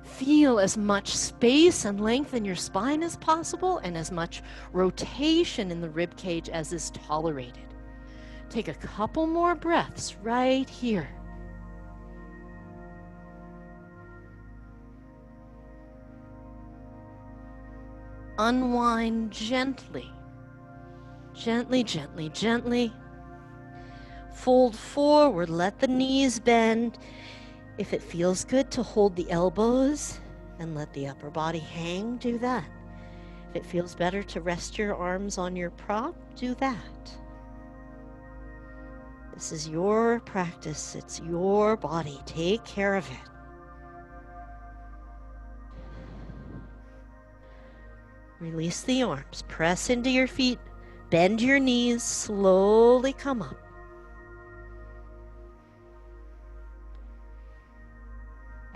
feel as much space and length in your spine as possible and as much rotation in the rib cage as is tolerated. Take a couple more breaths right here. Unwind gently. Gently, gently, gently. Fold forward, let the knees bend. If it feels good to hold the elbows and let the upper body hang, do that. If it feels better to rest your arms on your prop, do that. This is your practice. It's your body. Take care of it. Release the arms. Press into your feet. Bend your knees. Slowly come up.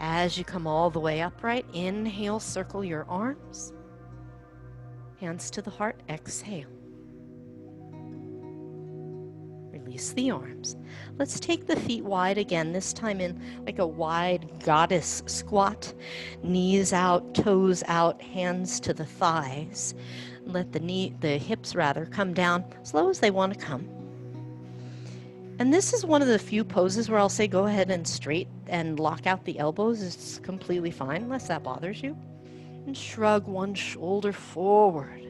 As you come all the way upright, inhale, circle your arms. Hands to the heart, exhale. Release the arms. Let's take the feet wide again, this time in like a wide goddess squat. Knees out, toes out, hands to the thighs. Let the hips come down as low as they want to come. And this is one of the few poses where I'll say go ahead and straight and lock out the elbows. It's completely fine unless that bothers you. And shrug one shoulder forward.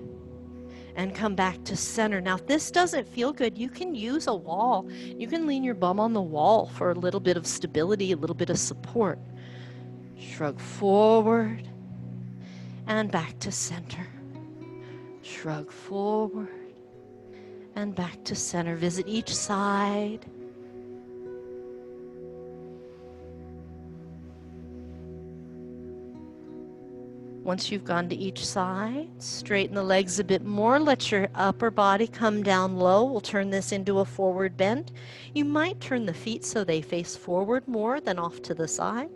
and come back to center. Now, if this doesn't feel good, you can use a wall. You can lean your bum on the wall for a little bit of stability, a little bit of support. Shrug forward and back to center. Shrug forward and back to center. Visit each side. Once you've gone to each side, straighten the legs a bit more. Let your upper body come down low. We'll turn this into a forward bend. You might turn the feet so they face forward more than off to the side.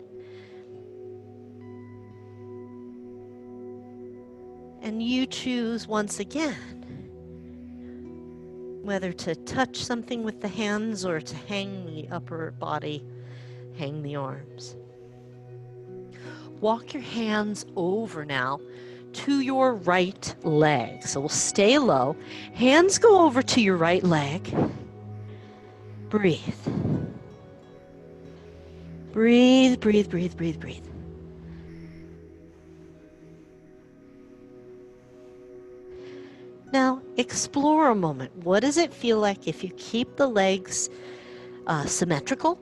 And you choose once again whether to touch something with the hands or to hang the upper body, hang the arms. Walk your hands over now to your right leg. So we'll stay low. Hands go over to your right leg. Breathe. Breathe, breathe, breathe, breathe, breathe. Now, explore a moment. What does it feel like if you keep the legs symmetrical?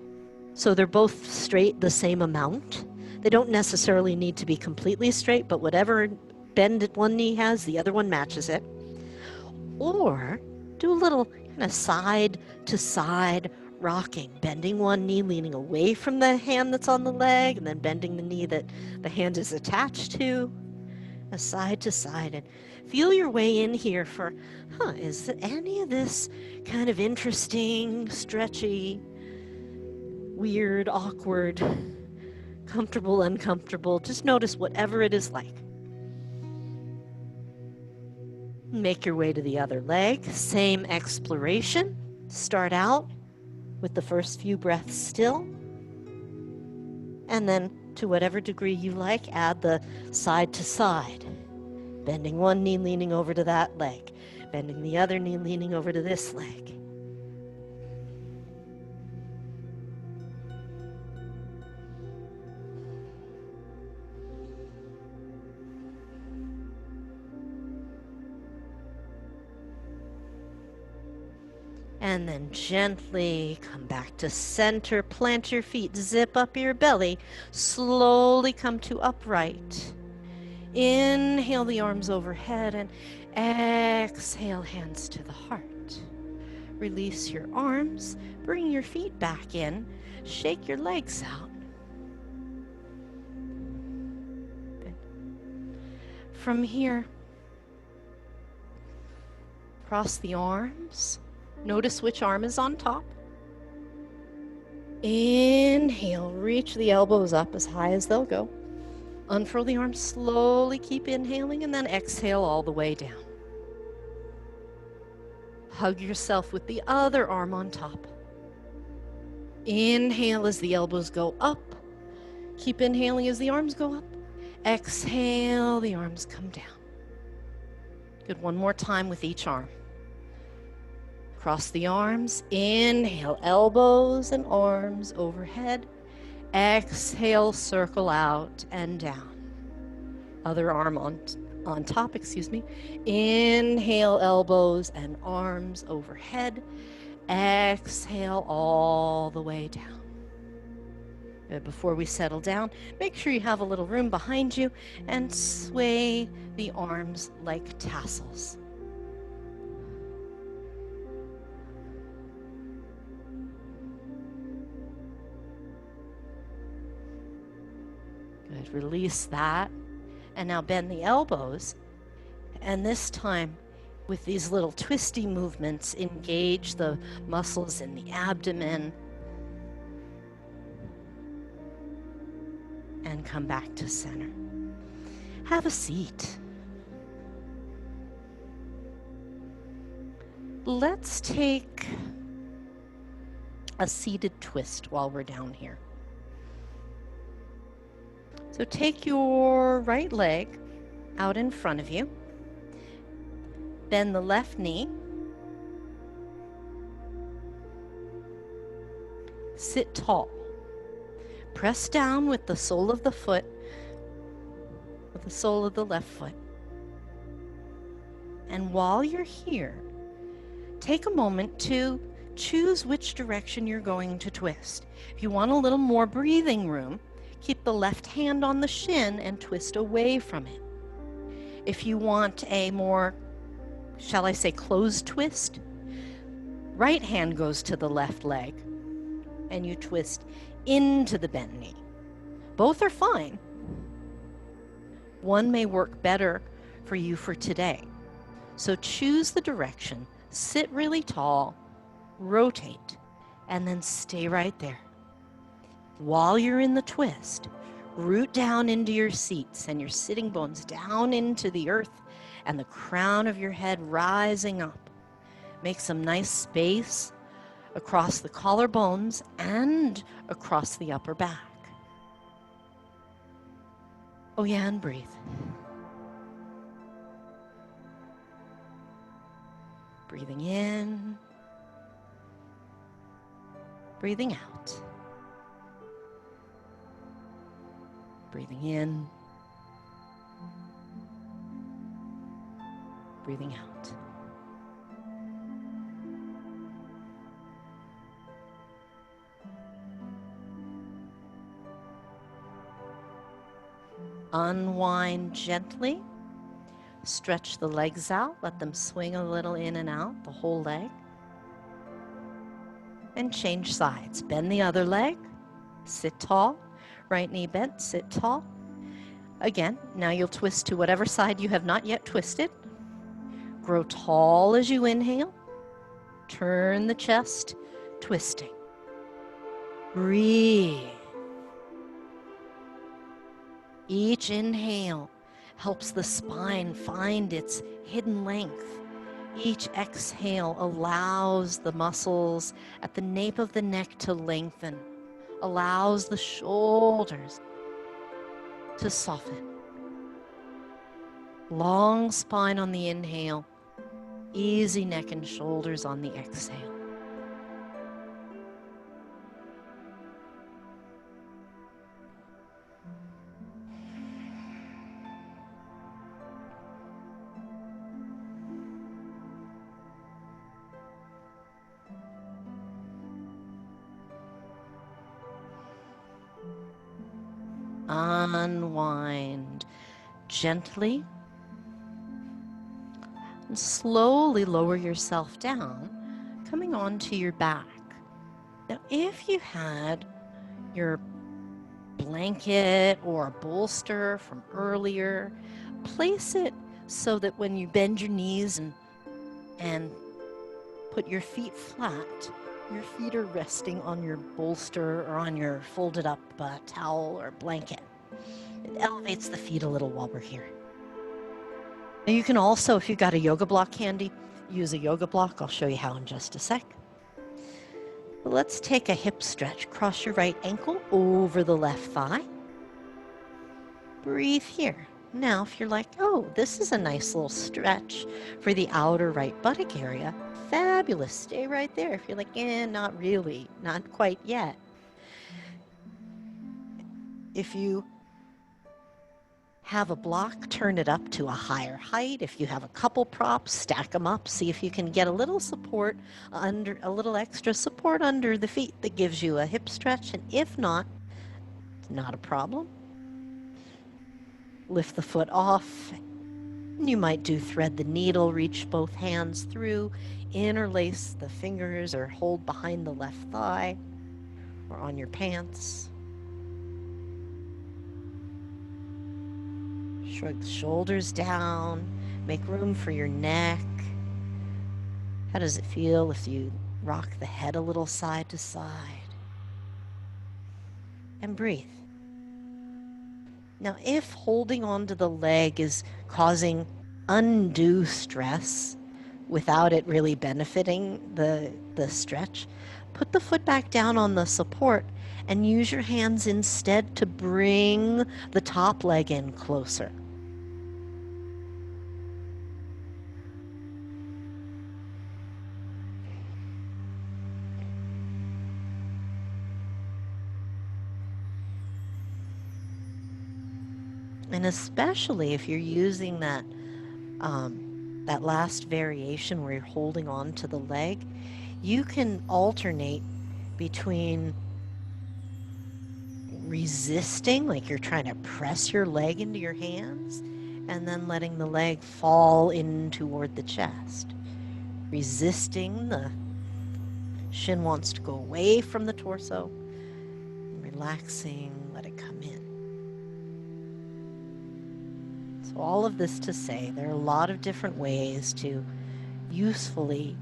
So they're both straight the same amount. They don't necessarily need to be completely straight, but whatever bend one knee has, the other one matches it. Or do a little kind of side to side rocking, bending one knee, leaning away from the hand that's on the leg, and then bending the knee that the hand is attached to, a side to side. And feel your way in here for, is any of this kind of interesting, stretchy, weird, awkward, comfortable, uncomfortable? Just notice whatever it is like. Make your way to the other leg. Same exploration. Start out with the first few breaths still. And then, to whatever degree you like, add the side to side. Bending one knee, leaning over to that leg. Bending the other knee, leaning over to this leg. And then gently come back to center, plant your feet, zip up your belly, slowly come to upright. Inhale the arms overhead and exhale hands to the heart. Release your arms, bring your feet back in, shake your legs out. Good. From here, cross the arms. Notice which arm is on top. Inhale, reach the elbows up as high as they'll go. Unfurl the arms slowly, keep inhaling, and then exhale all the way down. Hug yourself with the other arm on top. Inhale as the elbows go up. Keep inhaling as the arms go up. Exhale, the arms come down. Good, one more time with each arm. Cross the arms, inhale, elbows and arms overhead. Exhale, circle out and down. Other arm on top, Inhale, elbows and arms overhead. Exhale all the way down. Before we settle down, make sure you have a little room behind you and sway the arms like tassels. Good, release that. And now bend the elbows. And this time, with these little twisty movements, engage the muscles in the abdomen. And come back to center. Have a seat. Let's take a seated twist while we're down here. So take your right leg out in front of you. Bend the left knee. Sit tall. Press down with the sole of the foot, with the sole of the left foot. And while you're here, take a moment to choose which direction you're going to twist. If you want a little more breathing room, keep the left hand on the shin and twist away from it. If you want a more, shall I say, closed twist, right hand goes to the left leg and you twist into the bent knee. Both are fine. One may work better for you for today. So choose the direction, sit really tall, rotate, and then stay right there. While you're in the twist, root down into your seats and your sitting bones down into the earth and the crown of your head rising up. Make some nice space across the collarbones and across the upper back. Oh yeah, and breathe. Breathing in, breathing out. Breathing in, breathing out. Unwind gently. Stretch the legs out. Let them swing a little in and out, the whole leg. And change sides. Bend the other leg. Sit tall. Right knee bent. Sit tall. Again, now you'll twist to whatever side you have not yet twisted. Grow tall as you inhale. Turn the chest, twisting. Breathe. Each inhale helps the spine find its hidden length. Each exhale allows the muscles at the nape of the neck to lengthen, allows the shoulders to soften. Long spine on the inhale, easy neck and shoulders on the exhale. Unwind gently and slowly lower yourself down, coming onto your back. Now, if you had your blanket or a bolster from earlier, place it so that when you bend your knees and put your feet flat, your feet are resting on your bolster or on your folded up towel or blanket. It elevates the feet a little while we're here. Now you can also, if you've got a yoga block handy, use a yoga block. I'll show you how in just a sec. But let's take a hip stretch. Cross your right ankle over the left thigh. Breathe here. Now, if you're like, oh, this is a nice little stretch for the outer right buttock area, fabulous. Stay right there. If you're like, not really, not quite yet. If you have a block, turn it up to a higher height. If you have a couple props, stack them up. See if you can get a little support under, a little extra support under the feet that gives you a hip stretch. And if not, not a problem. Lift the foot off. You might do thread the needle, reach both hands through, interlace the fingers or hold behind the left thigh or on your pants. Shrug the shoulders down, make room for your neck. How does it feel if you rock the head a little side to side? And breathe. Now, if holding onto the leg is causing undue stress without it really benefiting the stretch, put the foot back down on the support and use your hands instead to bring the top leg in closer. And especially if you're using that that last variation where you're holding on to the leg, you can alternate between resisting, like you're trying to press your leg into your hands, and then letting the leg fall in toward the chest. Resisting, the shin wants to go away from the torso. Relaxing, let it come in. So all of this to say, there are a lot of different ways to usefully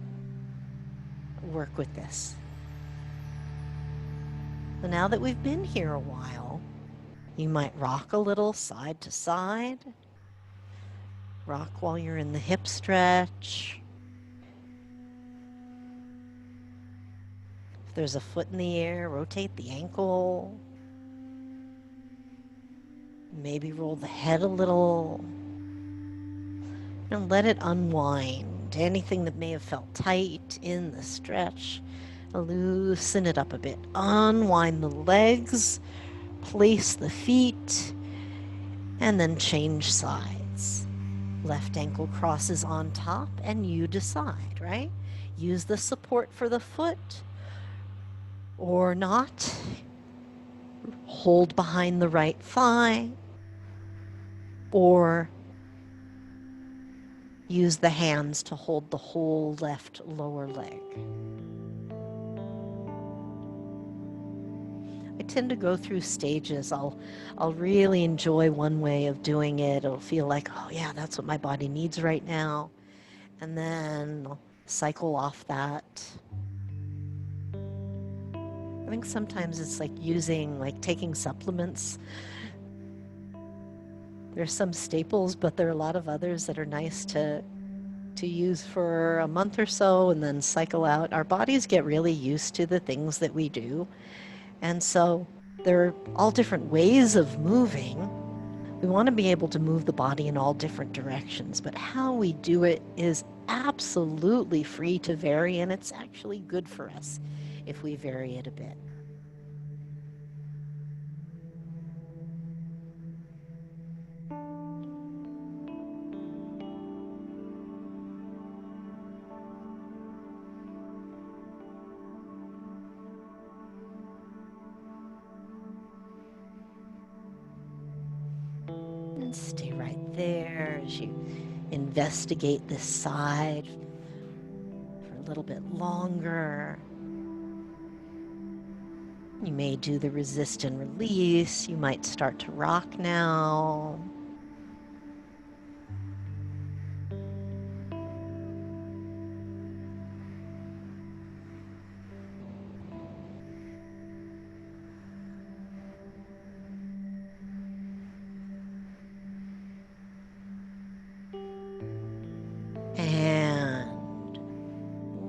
work with this. So now that we've been here a while, you might rock a little side to side. Rock while you're in the hip stretch. If there's a foot in the air, rotate the ankle. Maybe roll the head a little. And let it unwind. Anything that may have felt tight in the stretch, loosen it up a bit. Unwind the legs, place the feet, and then change sides. Left ankle crosses on top, and you decide, right? Use the support for the foot or not. Hold behind the right thigh, or use the hands to hold the whole left lower leg. I tend to go through stages. I'll really enjoy one way of doing it. It'll feel like, oh yeah, that's what my body needs right now. And then I'll cycle off that. I think sometimes it's like taking supplements. There's some staples, but there are a lot of others that are nice to use for a month or so and then cycle out. Our bodies get really used to the things that we do. And so there are all different ways of moving. We want to be able to move the body in all different directions, but how we do it is absolutely free to vary, and it's actually good for us if we vary it a bit. And stay right there as you investigate this side for a little bit longer. You may do the resist and release. You might start to rock now. And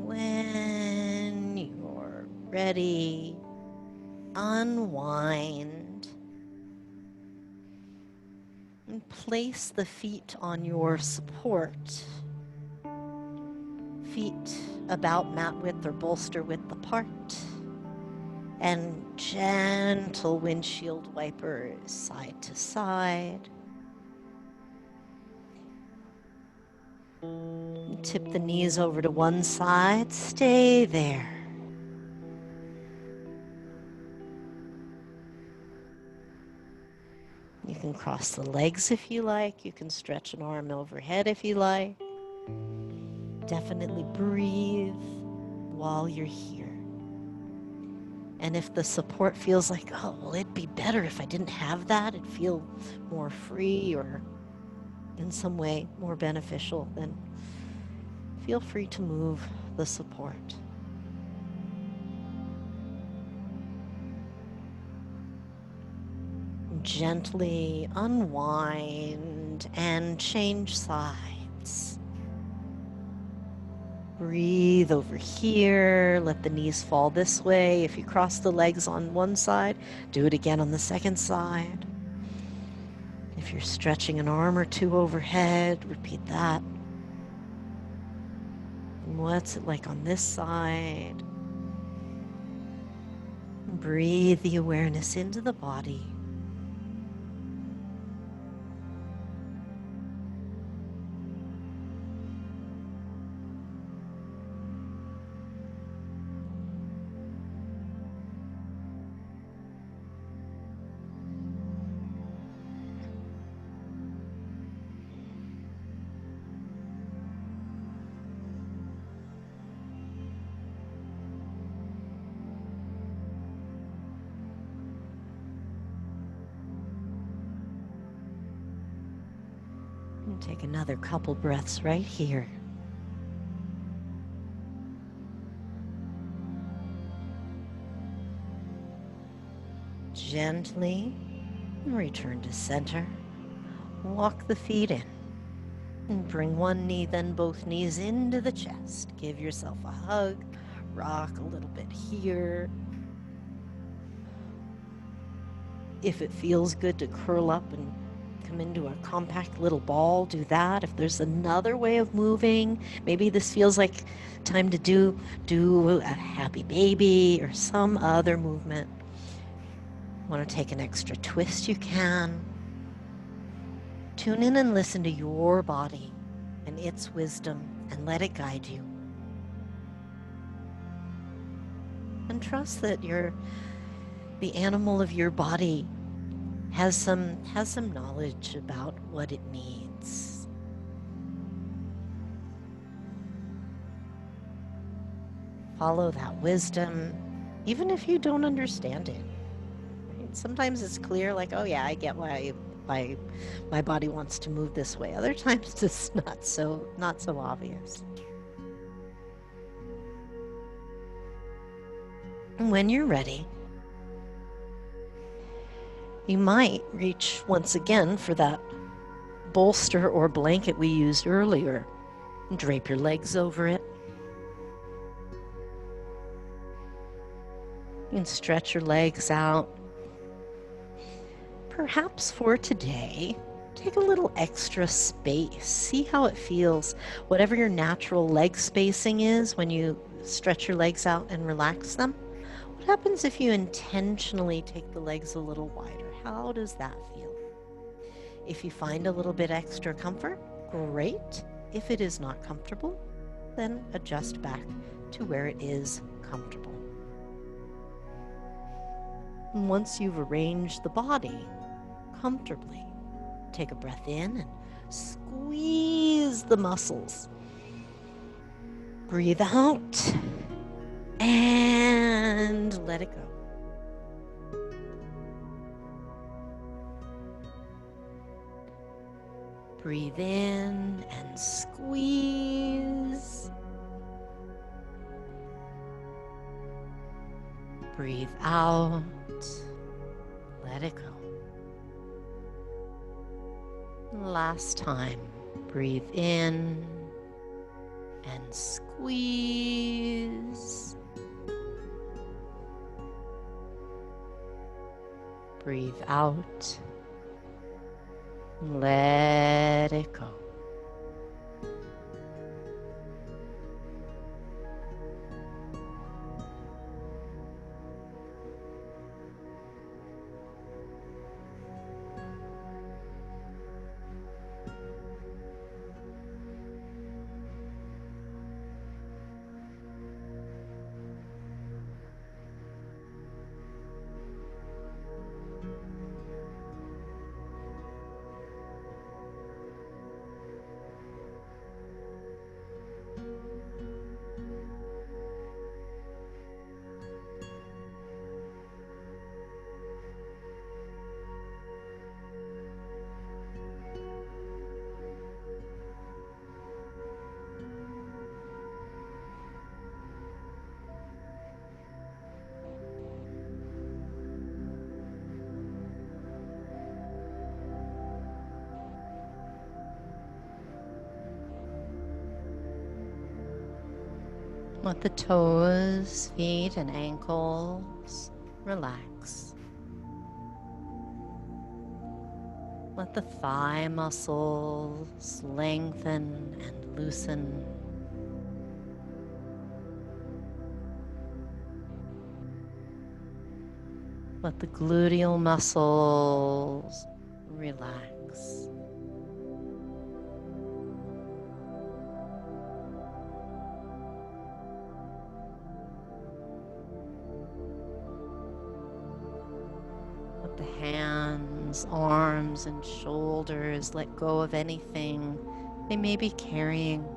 when you're ready, unwind and place the feet on your support. Feet about mat width or bolster width apart. And gentle windshield wipers side to side. Tip the knees over to one side. Stay there. You can cross the legs if you like. You can stretch an arm overhead if you like. Definitely breathe while you're here. And if the support feels like, oh, well, it'd be better if I didn't have that, it'd feel more free or in some way more beneficial, then feel free to move the support. Gently unwind and change sides. Breathe over here. Let the knees fall this way. If you cross the legs on one side, do it again on the second side. If you're stretching an arm or two overhead, repeat that. And what's it like on this side? Breathe the awareness into the body. And take another couple breaths right here. Gently return to center. Walk the feet in. And bring one knee, then both knees into the chest. Give yourself a hug. Rock a little bit here. If it feels good to curl up and come into a compact little ball, do that. If there's another way of moving, maybe this feels like time to do a happy baby or some other movement. Want to take an extra twist, you can. Tune in and listen to your body and its wisdom and let it guide you. And trust that the animal of your body has some knowledge about what it needs. Follow that wisdom, even if you don't understand it. Right? Sometimes it's clear, like, oh yeah, I get why my body wants to move this way. Other times it's not so obvious. And when you're ready, you might reach once again for that bolster or blanket we used earlier. And drape your legs over it. You can stretch your legs out. Perhaps for today, take a little extra space. See how it feels. Whatever your natural leg spacing is when you stretch your legs out and relax them. What happens if you intentionally take the legs a little wider? How does that feel? If you find a little bit extra comfort, great. If it is not comfortable, then adjust back to where it is comfortable. And once you've arranged the body comfortably, take a breath in and squeeze the muscles. Breathe out and let it go. Breathe in and squeeze. Breathe out. Let it go. Last time. Breathe in and squeeze. Breathe out. Let it go. Let the toes, feet, and ankles relax. Let the thigh muscles lengthen and loosen. Let the gluteal muscles relax. Let the hands, arms, and shoulders let go of anything they may be carrying.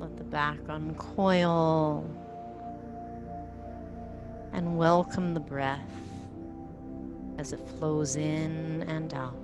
Let the back uncoil and welcome the breath as it flows in and out.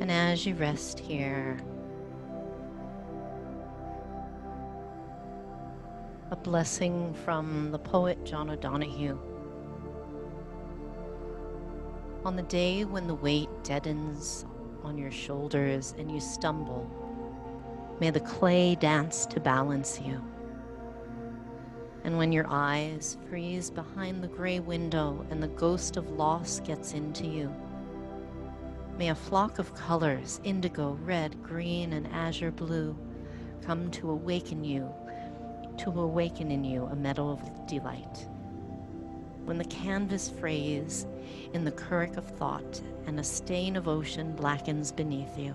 And as you rest here, a blessing from the poet John O'Donohue. On the day when the weight deadens on your shoulders and you stumble, may the clay dance to balance you. And when your eyes freeze behind the gray window and the ghost of loss gets into you, may a flock of colors, indigo, red, green, and azure blue, come to awaken in you a meadow of delight. When the canvas frays in the currach of thought and a stain of ocean blackens beneath you,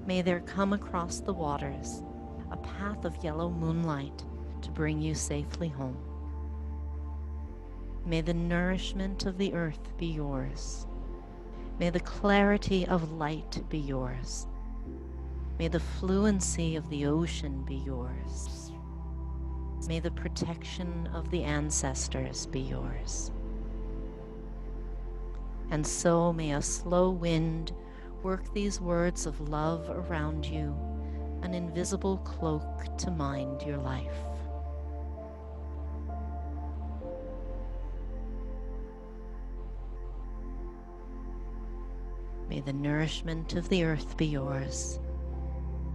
may there come across the waters a path of yellow moonlight to bring you safely home. May the nourishment of the earth be yours. May the clarity of light be yours. May the fluency of the ocean be yours. May the protection of the ancestors be yours. And so may a slow wind work these words of love around you, an invisible cloak to mind your life. May the nourishment of the earth be yours.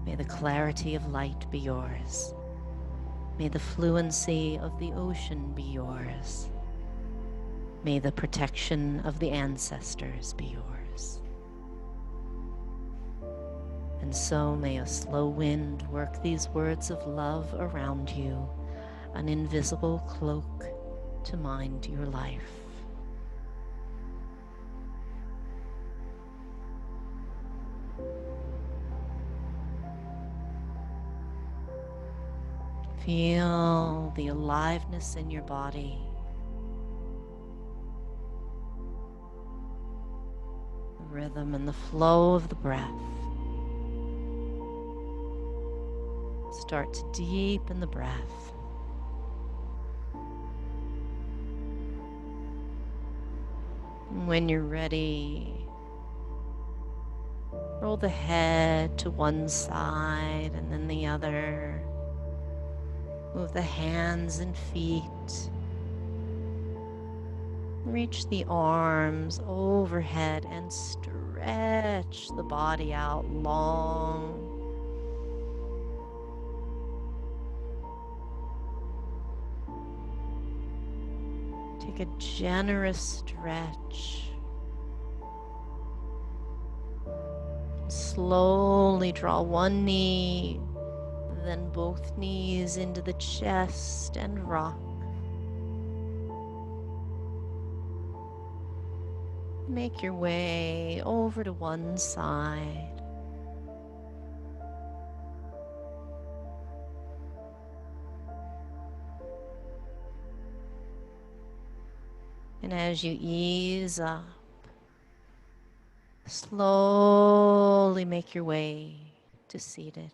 May the clarity of light be yours. May the fluency of the ocean be yours. May the protection of the ancestors be yours. And so may a slow wind work these words of love around you, an invisible cloak to mind your life. Feel the aliveness in your body. The rhythm and the flow of the breath. Start to deepen the breath. And when you're ready, roll the head to one side and then the other. Move the hands and feet. Reach the arms overhead and stretch the body out long. Take a generous stretch. Slowly draw one knee, then both knees into the chest and rock. Make your way over to one side. And as you ease up, slowly make your way to seated.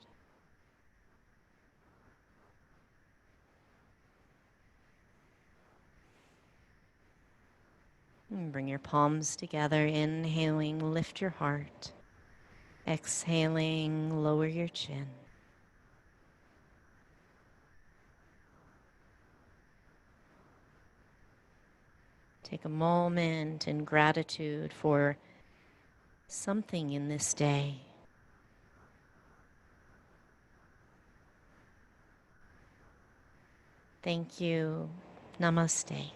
And bring your palms together. Inhaling, lift your heart. Exhaling, lower your chin. Take a moment in gratitude for something in this day. Thank you. Namaste.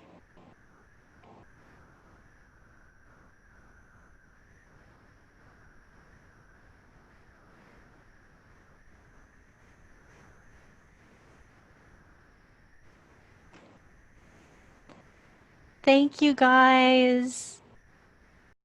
Thank you, guys.